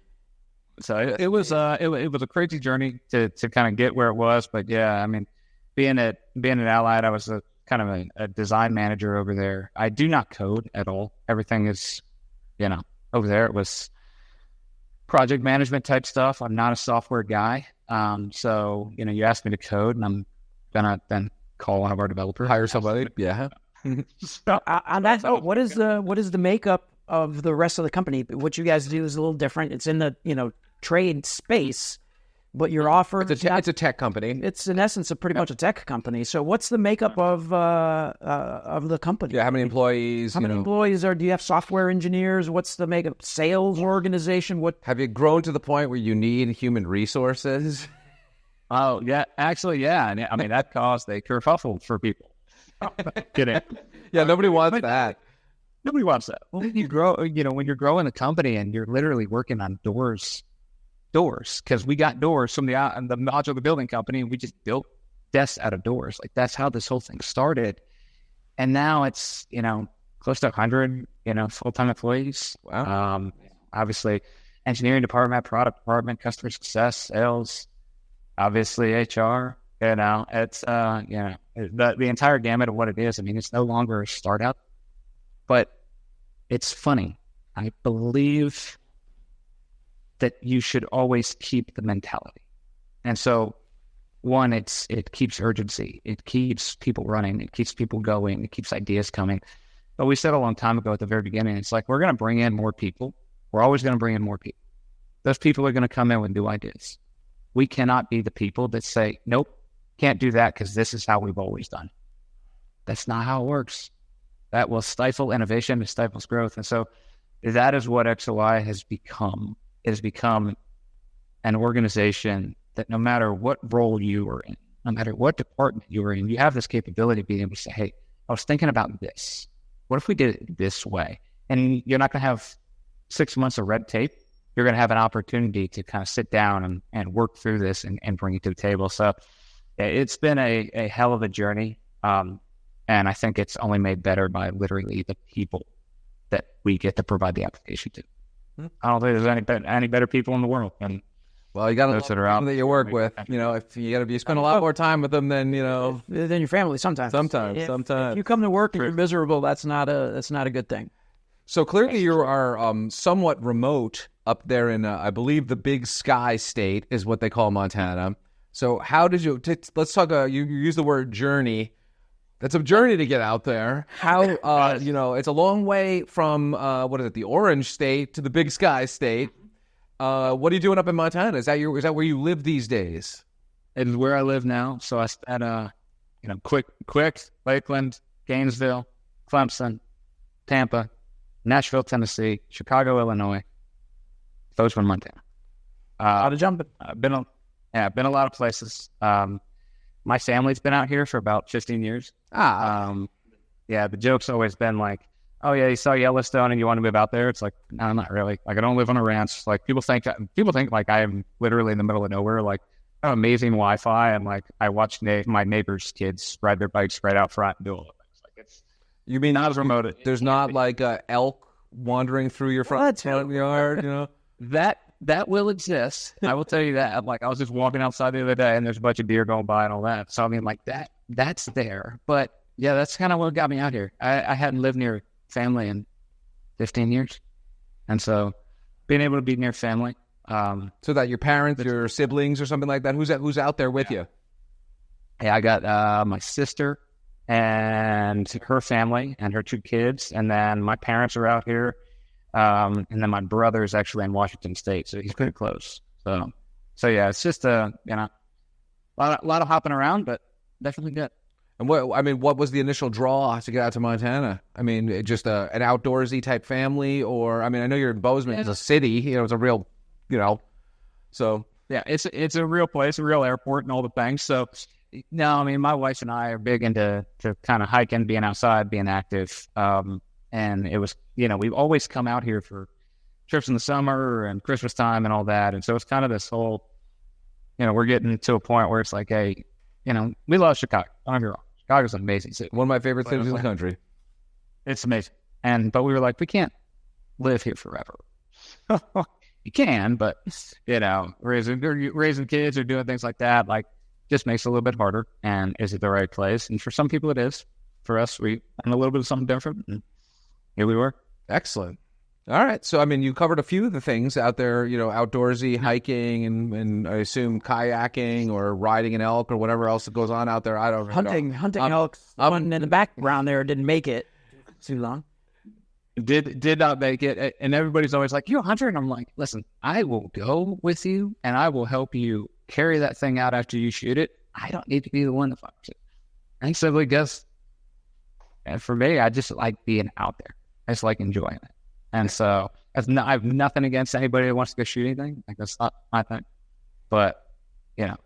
So it was a crazy journey to kind of get where it was. But yeah, I mean, being at Allied, I was kind of a design manager over there. I do not code at all. Everything is, over there it was project management type stuff. I'm not a software guy. So, you asked me to code, and I'm gonna then call one of our developers. Hire somebody. Yeah. On that note, what is the makeup of the rest of the company? What you guys do is a little different. It's in the trade space, but you're offering. It's a tech company. It's in essence pretty much a tech company. So what's the makeup of the company? Yeah, how many employees? How many employees do you have? Software engineers? What's the makeup? Sales organization? What have you grown to the point where you need human resources? Oh yeah, actually yeah. And I mean that caused a kerfuffle for people. Kidding. Yeah, nobody wants that. Nobody wants that. Well, when you grow, when you're growing a company and you're literally working on doors, because we got doors from the modular building company, and we just built desks out of doors. Like that's how this whole thing started. And now it's, close to 100, full-time employees. Wow. Obviously, engineering department, product department, customer success, sales, obviously HR. It's the entire gamut of what it is. I mean, it's no longer a startup, but it's funny. I believe that you should always keep the mentality. And so, one, it keeps urgency. It keeps people running. It keeps people going. It keeps ideas coming. But we said a long time ago at the very beginning, it's like, we're going to bring in more people. We're always going to bring in more people. Those people are going to come in with new ideas. We cannot be the people that say, nope, can't do that because this is how we've always done it. That's not how it works. That will stifle innovation. It stifles growth. And so that is what XOi has become. It has become an organization that no matter what role you are in, no matter what department you are in, you have this capability of being able to say, hey, I was thinking about this. What if we did it this way? And you're not going to have 6 months of red tape. You're going to have an opportunity to kind of sit down and work through this and bring it to the table. So it's been a hell of a journey. And I think it's only made better by literally the people that we get to provide the application to. I don't think there's any better people in the world. And Well, you got to love those the that are people out that you work with. If you spend a lot more time with them than Than your family sometimes. If you come to work and you're miserable, that's not a good thing. So clearly you are somewhat remote up there in, I believe, the Big Sky State is what they call Montana. So how did you? Let's talk. You use the word journey. That's a journey to get out there. How it's a long way from the Orange State to the Big Sky State. What are you doing up in Montana? Is that where you live these days? It's where I live now. So I spent Quick, Lakeland, Gainesville, Clemson, Tampa, Nashville, Tennessee, Chicago, Illinois. Those were Montana. A lot of jumping. I've been a lot of places. My family's been out here for about 15 years. The joke's always been like, oh yeah, you saw Yellowstone and you want to move out there. It's like, no, not really. Like, I don't live on a ranch. Like, people think like I am literally in the middle of nowhere. Like, I have amazing Wi-Fi, and like I watch my neighbors' kids ride their bikes right out front and do all the things. Like, You mean not as remote. There's not like a elk wandering through your front yard, That will exist. I will tell you that. Like, I was just walking outside the other day, and there's a bunch of deer going by and all that. So I mean, like that's there. But yeah, that's kind of what got me out here. I hadn't lived near family in 15 years, and so being able to be near family. So that your parents, your siblings, or something like that. Who's out there with you? Yeah, I got my sister and her family and her 2 kids, and then my parents are out here. And then my brother is actually in Washington State, so he's pretty close. So yeah, it's just a lot of hopping around, but definitely good. And what was the initial draw to get out to Montana? I mean, just an outdoorsy type family, or I know you're in Bozeman, it's a city, it's a real, so yeah, it's a real place, a real airport, and all the things. So no, I mean, my wife and I are big into kind of hiking, being outside, being active. And it was, we've always come out here for trips in the summer and Christmas time and all that. And so it's kind of this whole, we're getting to a point where it's like, hey, we love Chicago. Don't get me wrong. Chicago's an amazing city. One of my favorite cities in the country. It's amazing. But we were like, we can't live here forever. You can, but, raising kids or doing things like that, like, just makes it a little bit harder. And is it the right place? And for some people it is. For us, we and a little bit of something different. And here we were. Excellent. All right. So, you covered a few of the things out there, outdoorsy, hiking, and I assume kayaking or riding an elk or whatever else that goes on out there. I don't know. Hunting elks. One in the background there didn't make it too long. Did not make it. And everybody's always like, you're a hunter? And I'm like, listen, I will go with you and I will help you carry that thing out after you shoot it. I don't need to be the one that finds it. I simply guess. And for me, I just like being out there. I just like enjoying it. And so I have nothing against anybody that wants to go shoot anything. Like, that's not my thing. But,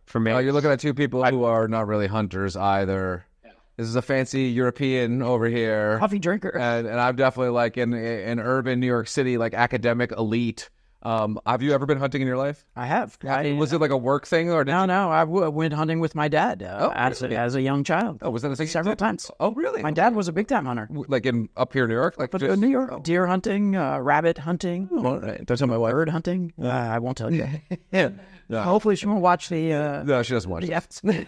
for me. You're looking at 2 people who are not really hunters either. Yeah. This is a fancy European over here. Coffee drinker. And I'm definitely like in urban New York City, like academic elite. Have you ever been hunting in your life? I have. Was it like a work thing or No. I went hunting with my dad as a young child. Oh, was that a thing? Several times. Oh, really? My dad was a big time hunter. Like up here in New York? Like just... New York, deer hunting, rabbit hunting, Don't tell my wife. bird hunting. I won't tell you. Yeah. No. Hopefully she won't watch the. No, she doesn't watch the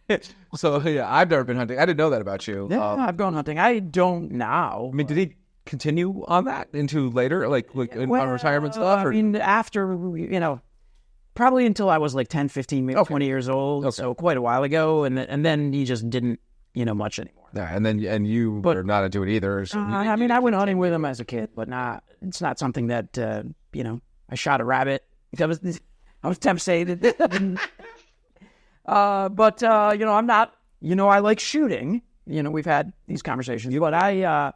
it. So yeah, I've never been hunting. I didn't know that about you. Yeah, I've gone hunting. I don't now. I mean, did he continue on that into later, like on retirement stuff? Or? I mean, after, probably until I was like 10, 15, maybe 20 years old. Okay. So quite a while ago. And then he just didn't, much anymore. Yeah, and you were not into it either. So I mean, I went hunting with him as a kid, but it's not something that, I shot a rabbit. I was tempted. I'm not, I like shooting. We've had these conversations, but I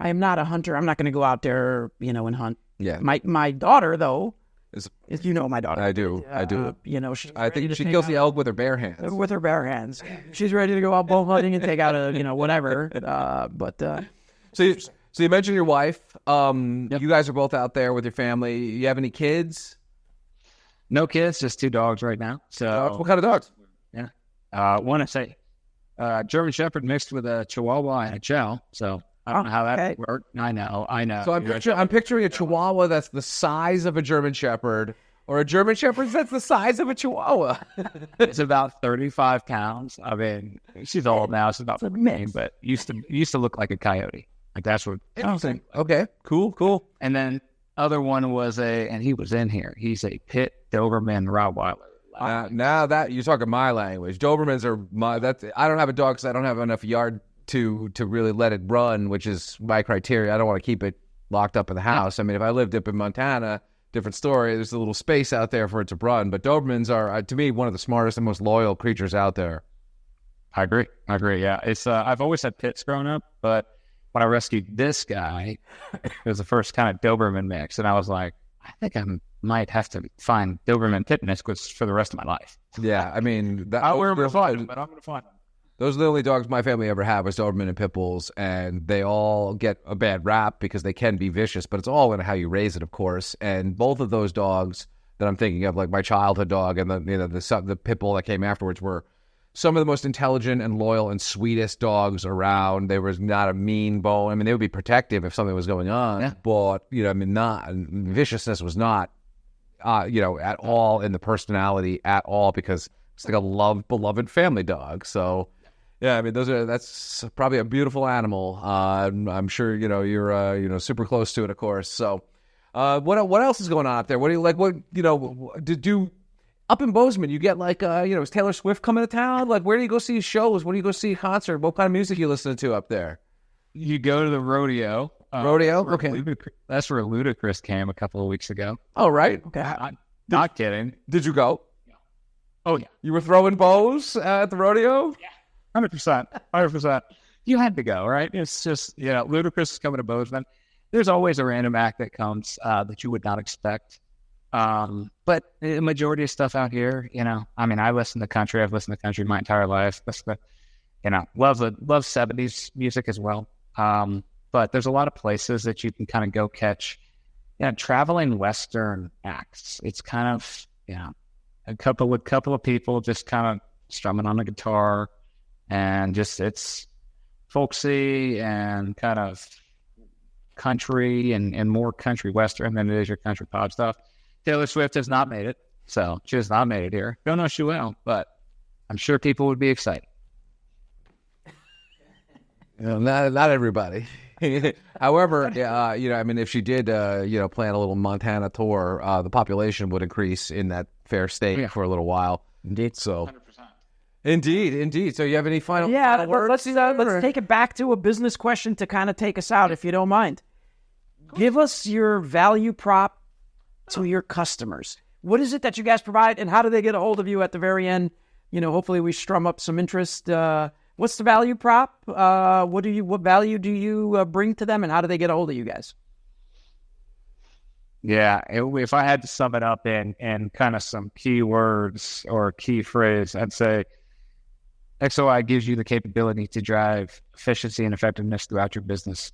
am not a hunter. I'm not going to go out there, and hunt. Yeah. My daughter, though, is my daughter. I do. I think she kills the elk with her bare hands. With her bare hands. She's ready to go out bow hunting and take out whatever. So you mentioned your wife. Yep. You guys are both out there with your family. You have any kids? No kids, just 2 dogs right now. So what kind of dogs? Yeah. One I say German Shepherd mixed with a Chihuahua and a Chow. So I don't know how that worked. I know. So I'm picturing a Chihuahua that's the size of a German Shepherd, or a German Shepherd that's the size of a Chihuahua. It's about 35 pounds. I mean, she's old now. She's about 14, but used to look like a coyote. Like that's what. Interesting. Okay. Cool. And then other one was and he was in here. He's a pit Doberman Rottweiler. Now that you're talking my language, Dobermans are I don't have a dog because I don't have enough yard to really let it run, which is my criteria. I don't want to keep it locked up in the house. I mean, if I lived up in Montana, different story. There's a little space out there for it to run. But Dobermans are, to me, one of the smartest and most loyal creatures out there. I agree. Yeah, it's I've always had pits growing up, but when I rescued this guy, it was the first kind of Doberman mix, and I was like, I think I might have to find Doberman pit mix for the rest of my life. Yeah, I mean, I'll wear them fine, but I'm going to find them. Those are the only dogs my family ever had was Doberman and Pit Bulls, and they all get a bad rap because they can be vicious, but it's all in how you raise it, of course. And both of those dogs that I'm thinking of, like my childhood dog and the Pit Bull that came afterwards, were some of the most intelligent and loyal and sweetest dogs around. There was not a mean bone. I mean, they would be protective if something was going on, but viciousness was not, at all in the personality at all, because it's like a beloved family dog. So. Yeah, I mean, that's probably a beautiful animal. I'm sure you're super close to it, of course. So, what else is going on up there? What do you like? Do up in Bozeman? You get is Taylor Swift coming to town? Like, where do you go see shows? Where do you go see a concert? What kind of music you listening to up there? You go to the rodeo. Rodeo, okay. That's where Ludacris came a couple of weeks ago. Oh, right. Okay, I'm not kidding. Did you go? Yeah. Oh yeah. You were throwing bows at the rodeo? Yeah. 100%. You had to go, right? It's just, Ludacris is coming to Bozeman. There's always a random act that comes that you would not expect. But the majority of stuff out here, I mean, I listen to country. I've listened to country my entire life. Love 70s music as well. But there's a lot of places that you can kind of go catch, traveling Western acts. It's kind of, a couple of people just kind of strumming on the guitar. And just it's folksy and kind of country and more country western than it is your country pop stuff. Taylor Swift has not made it, so she has not made it here. Don't know if she will, but I'm sure people would be excited. Not everybody. However, I mean, if she did, plan a little Montana tour, the population would increase in that fair state for a little while. Indeed, so. 100%. Indeed. So you have any final words? Let's take it back to a business question to kind of take us out, if you don't mind. Give us your value prop to your customers. What is it that you guys provide, and how do they get a hold of you at the very end? Hopefully we strum up some interest. What's the value prop? What value do you bring to them, and how do they get a hold of you guys? Yeah, if I had to sum it up in kind of some key words or key phrase, I'd say XOi gives you the capability to drive efficiency and effectiveness throughout your business,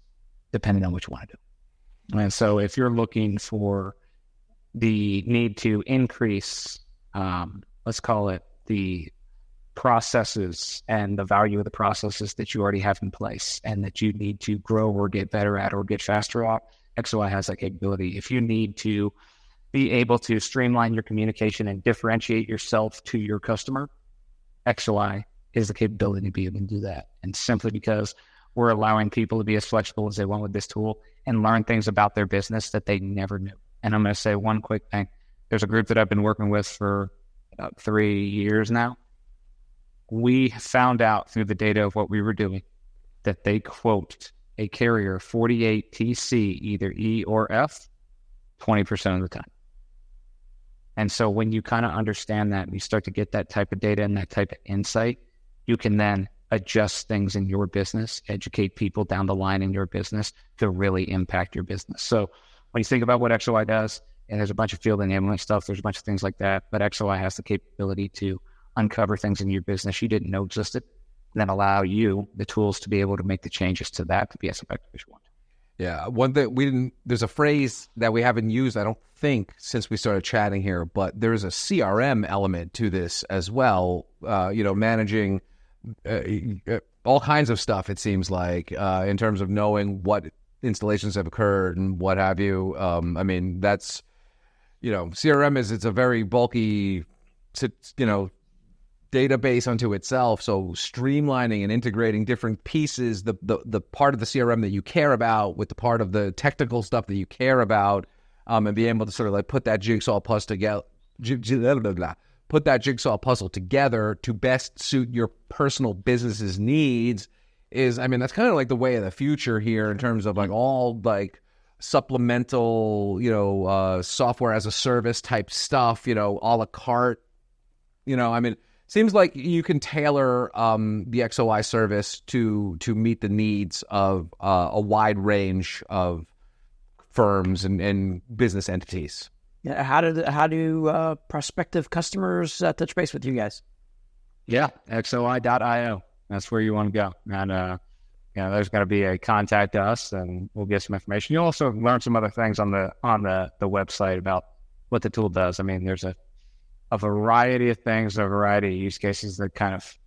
depending on what you want to do. And so if you're looking for the need to increase, let's call it the processes and the value of the processes that you already have in place and that you need to grow or get better at or get faster at. XOi has that capability. If you need to be able to streamline your communication and differentiate yourself to your customer, XOi is the capability to be able to do that. And simply because we're allowing people to be as flexible as they want with this tool and learn things about their business that they never knew. And I'm going to say one quick thing. There's a group that I've been working with for about 3 years now. We found out through the data of what we were doing that they quote a carrier 48 TC, either E or F, 20% of the time. And so when you kind of understand that and you start to get that type of data and that type of insight, you can then adjust things in your business, educate people down the line in your business to really impact your business. So when you think about what XOi does, and there's a bunch of field enablement stuff, there's a bunch of things like that, but XOi has the capability to uncover things in your business you didn't know existed, and then allow you the tools to be able to make the changes to that to be as effective as you want. Yeah, one thing there's a phrase that we haven't used, I don't think, since we started chatting here, but there's a CRM element to this as well, managing all kinds of stuff, it seems like, in terms of knowing what installations have occurred and what have you. That's, CRM it's a very bulky, database unto itself. So streamlining and integrating different pieces, the part of the CRM that you care about with the part of the technical stuff that you care about, and be able to sort of like put that jigsaw puzzle together to best suit your personal business's needs is, that's kind of like the way of the future here in terms of like all like supplemental, software as a service type stuff, a la carte, seems like you can tailor the XOi service to meet the needs of a wide range of firms and business entities. Yeah, how do prospective customers touch base with you guys? Yeah, XOi.io. That's where you want to go. And there's going to be a contact us, and we'll get some information. You'll also learn some other things on the website about what the tool does. There's a variety of things, a variety of use cases that kind of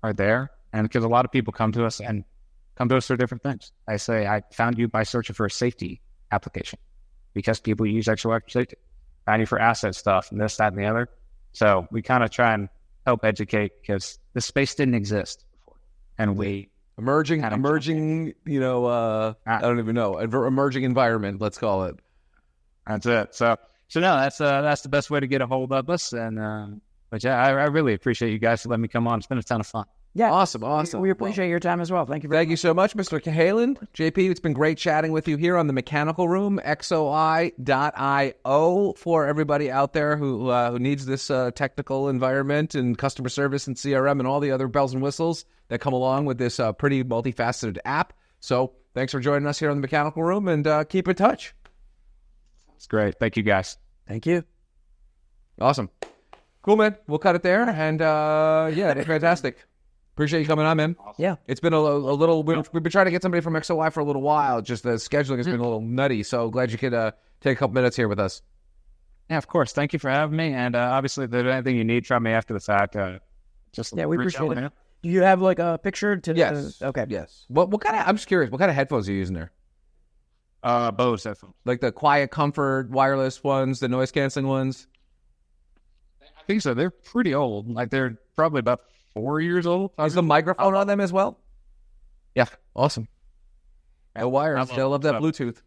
are there. And because a lot of people come to us for different things. I say, I found you by searching for a safety application because people use XOi for safety. Found you for asset stuff and this, that, and the other. So we kind of try and help educate because the space didn't exist before. And we emerging, I don't even know, emerging environment, let's call it. That's it. So no, that's the best way to get a hold of us. And but yeah, I really appreciate you guys for letting me come on. It's been a ton of fun. Yeah, awesome. We appreciate your time as well. Thank you. Thank you so much, Mr. Cahalan. JP, it's been great chatting with you here on the Mechanical Room. XOi.io for everybody out there who needs this technical environment and customer service and CRM and all the other bells and whistles that come along with this pretty multifaceted app. So thanks for joining us here on the Mechanical Room, and keep in touch. It's great. Thank you, guys. Thank you. Awesome. Cool, man. We'll cut it there. And fantastic. Appreciate you coming on, man. Awesome. Yeah. It's been a little, we've been trying to get somebody from XOi for a little while. Just the scheduling has been a little nutty. So glad you could take a couple minutes here with us. Yeah, of course. Thank you for having me. And obviously, if there's anything you need from me after the fact, we appreciate it. Do you have like a picture to? Yes. Okay. Yes. What kind of? I'm just curious. What kind of headphones are you using there? Bose headphones. Like the quiet comfort wireless ones, the noise canceling ones. I think so. They're pretty old. Like they're probably about 4 years old. Is the microphone on them as well? Yeah. Awesome. No wires. Still love that Bluetooth.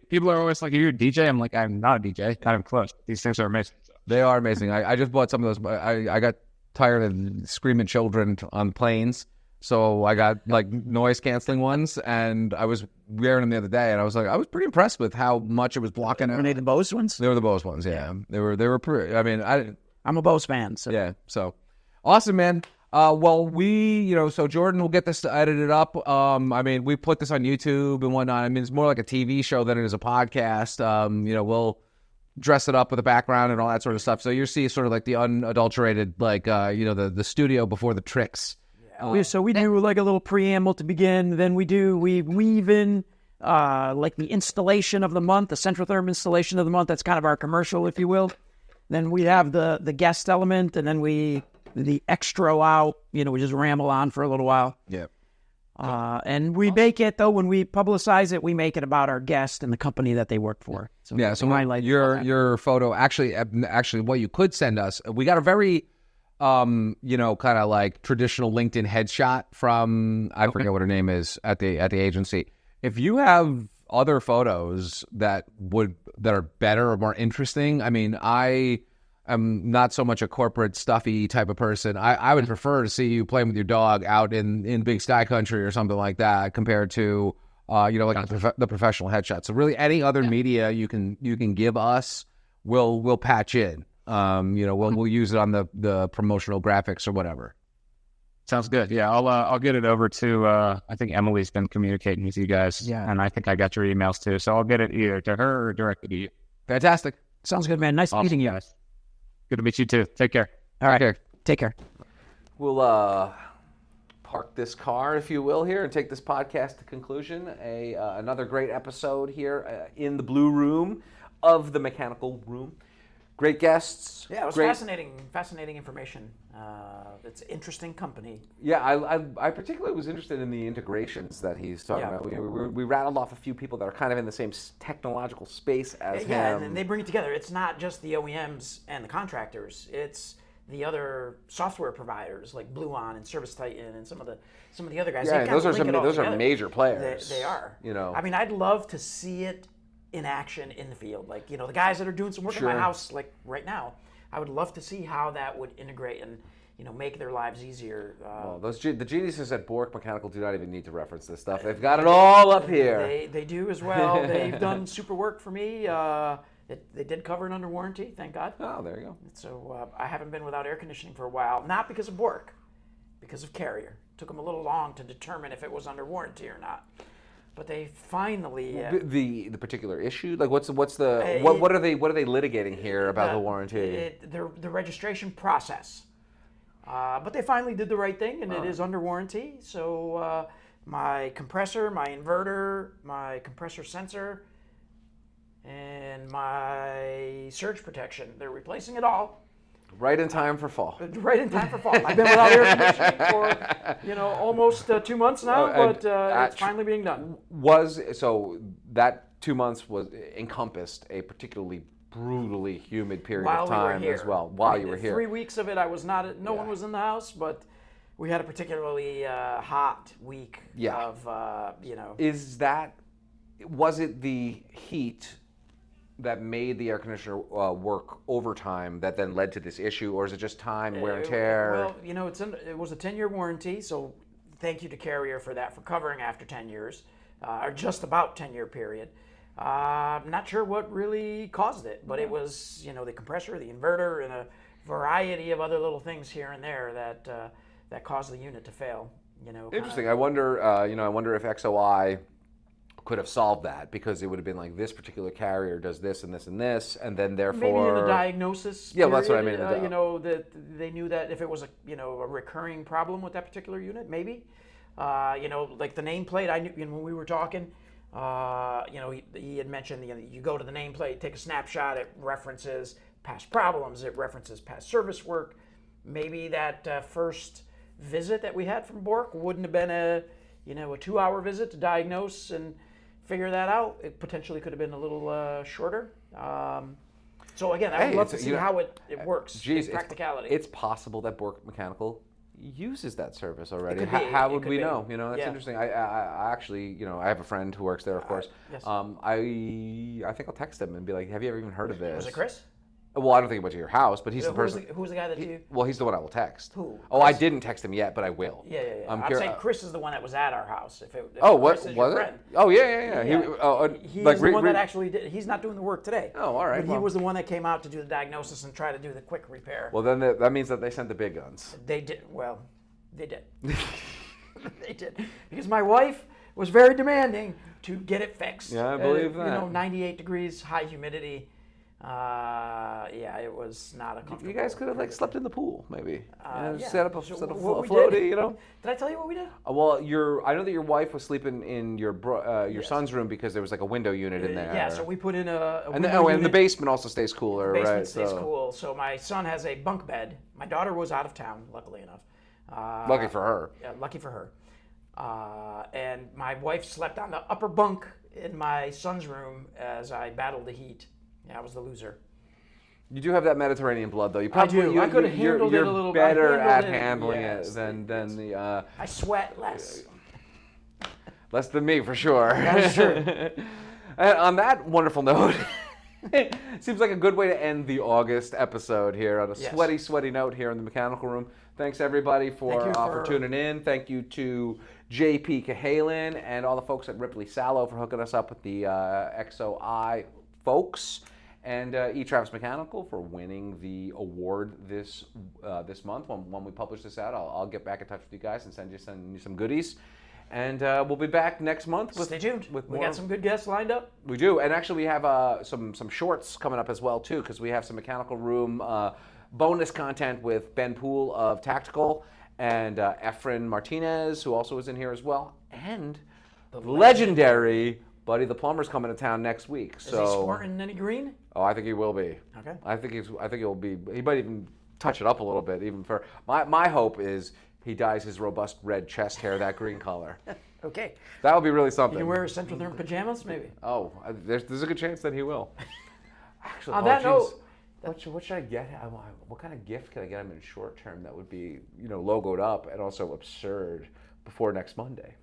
People are always like, "Are you a DJ?" I'm like, "I'm not a DJ. Not even close." These things are amazing. They are amazing. I just bought some of those. I got tired of screaming children on planes, so I got like noise canceling ones, and I was wearing them the other day, and I was pretty impressed with how much it was blocking out. Were they the Bose ones? They were the Bose ones. Yeah. They were pretty. I'm a Bose fan. So. Yeah. So awesome, man. So Jordan will get this edited up. We put this on YouTube and whatnot. It's more like a TV show than it is a podcast. We'll dress it up with a background and all that sort of stuff. So you'll see sort of like the unadulterated, the studio before the tricks. So we do like a little preamble to begin. Then we weave in like the installation of the month, the Centrotherm installation of the month. That's kind of our commercial, if you will. Then we have the guest element, and then the XOi out. We just ramble on for a little while. Yeah. And we make it, though, when we publicize it, we make it about our guest and the company that they work for. So Yeah, so your photo, actually, what you could send us, we got a very, kind of like traditional LinkedIn headshot from, I forget what her name is at the agency. If you have other photos that are better or more interesting, I mean, I am not so much a corporate stuffy type of person. I would prefer to see you playing with your dog out in big sky country or something like that compared to the professional headshot. So really, any other media you can give us, we'll patch in. We'll use it on the promotional graphics or whatever. Sounds good. Yeah, I'll get it over to. I think Emily's been communicating with you guys. Yeah, and I think I got your emails too. So I'll get it either to her or directly to you. Fantastic. Sounds good, man. Nice meeting you. Guys. Good to meet you too. Take care. All right. Take care. We'll park this car, if you will, here and take this podcast to conclusion. Another great episode here in the Blue Room of the Mechanical Room. Great guests. Yeah, it was fascinating information. It's an interesting company. Yeah, I particularly was interested in the integrations that he's talking about. We rattled off a few people that are kind of in the same technological space as him. Yeah, and they bring it together. It's not just the OEMs and the contractors. It's the other software providers like Bluon and Service Titan and some of the other guys. Yeah, those are major players. They are. I mean, I'd love to see it in action in the field, like the guys that are doing some work in my house like right now. I would love to see how that would integrate and make their lives easier. Well, the geniuses at Bork Mechanical do not even need to reference this stuff. They've got it all up here. They do as well. They've done super work for me. They did cover it under warranty, thank God. Oh, there you go. So I haven't been without air conditioning for a while, not because of Bork, because of Carrier. It took them a little long to determine if it was under warranty or not. But they finally the particular issue, like what are they litigating here about the warranty? The registration process. But they finally did the right thing, and it is under warranty. So my compressor, my inverter, my compressor sensor, and my surge protection, they're replacing it all. Right in time for fall. Right in time for fall. I've been without air conditioning for almost 2 months now, but it's finally being done. So that 2 months was encompassed a particularly brutally humid period of time as well. While you were here, 3 weeks of it, I was not. No one was in the house, but we had a particularly hot week. Yeah. Was it the heat that made the air conditioner work overtime that then led to this issue, or is it just time, wear and tear? Well, it was a 10-year warranty, so thank you to Carrier for that, for covering after 10 years, or just about 10-year period. I'm not sure what really caused it, but it was, the compressor, the inverter, and a variety of other little things here and there that caused the unit to fail. Interesting. I wonder if XOi could have solved that, because it would have been like, this particular carrier does this and this and this, and then therefore maybe in the diagnosis period, that's what I mean. That they knew that if it was a recurring problem with that particular unit, maybe like the nameplate. I knew when we were talking, he had mentioned you go to the nameplate, take a snapshot, it references past problems, it references past service work. Maybe that first visit that we had from Bork wouldn't have been a 2-hour visit to diagnose and figure that out. It potentially could have been a little shorter. So again, I would love to see how it works in practicality. It's possible that Bork Mechanical uses that service already. How would we know? That's interesting. I actually, I have a friend who works there, of course. Yes. I think I'll text him and be like, have you ever even heard of this? Was it Chris? Well, I don't think it went to your house, but he's the person. Who's the guy that you? Well, he's the one I will text. Who? Oh, I didn't text him yet, but I will. Yeah. I'm saying Chris is the one that was at our house. If what Chris is was your it? friend. Oh yeah. He's the one that actually did. He's not doing the work today. Oh, all right. But he was the one that came out to do the diagnosis and try to do the quick repair. Well, then that means that they sent the big guns. They did. Well, they did. They did, because my wife was very demanding to get it fixed. Yeah, I believe that. 98 degrees, high humidity. Yeah, it was not a comfortable. You guys could have like slept in the pool, maybe. yeah. Set up a, So set a what we floaty, did- you know. Did I tell you what we did? Well, I know that your wife was sleeping in your son's room because there was like a window unit in there. Yeah, so we put in a and window and the unit. basement also stays cooler, Basement right? stays cool. So my son has a bunk bed. My daughter was out of town, luckily enough. Lucky for her. Yeah, lucky for her. And my wife slept on the upper bunk in my son's room as I battled the heat. Yeah, I was the loser. You do have that Mediterranean blood, though. You I do. I could have handled it a little bit. You're better at Handled it, handling yes. it than the I sweat less. less than me for sure. That's true. And on that wonderful note, seems like a good way to end the August episode here on a Yes. sweaty note here in the mechanical room. Thanks everybody for tuning in. Thank you to J.P. Cahalan and all the folks at Ripley Sallow for hooking us up with the XOi folks. And Travis Mechanical for winning the award this month. When we publish this out, I'll get back in touch with you guys and send you some goodies. And we'll be back next month. Stay tuned. With We more. got some good guests lined up. We do, and actually we have some shorts coming up as well too, because we have some Mechanical Room bonus content with Ben Poole of Tactical and Efren Martinez, who also is in here as well, and the legendary Buddy the Plumber's coming to town next week. Is he sporting any green? Oh, I think he will be. Okay. I think he'll be. He might even touch it up a little bit. Even for my hope is he dyes his robust red chest hair that green color. Okay. That would be really something. You can wear Centrotherm pajamas, maybe. Oh, there's a good chance that he will. Actually, On that note, what should I get? What kind of gift can I get him in short term that would be logoed up and also absurd before next Monday?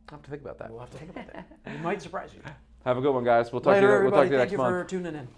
I'll have to think about that. we'll have to think about that. It might surprise you. Have a good one, guys. We'll talk Later, to you everybody. next Thank you month. for tuning in.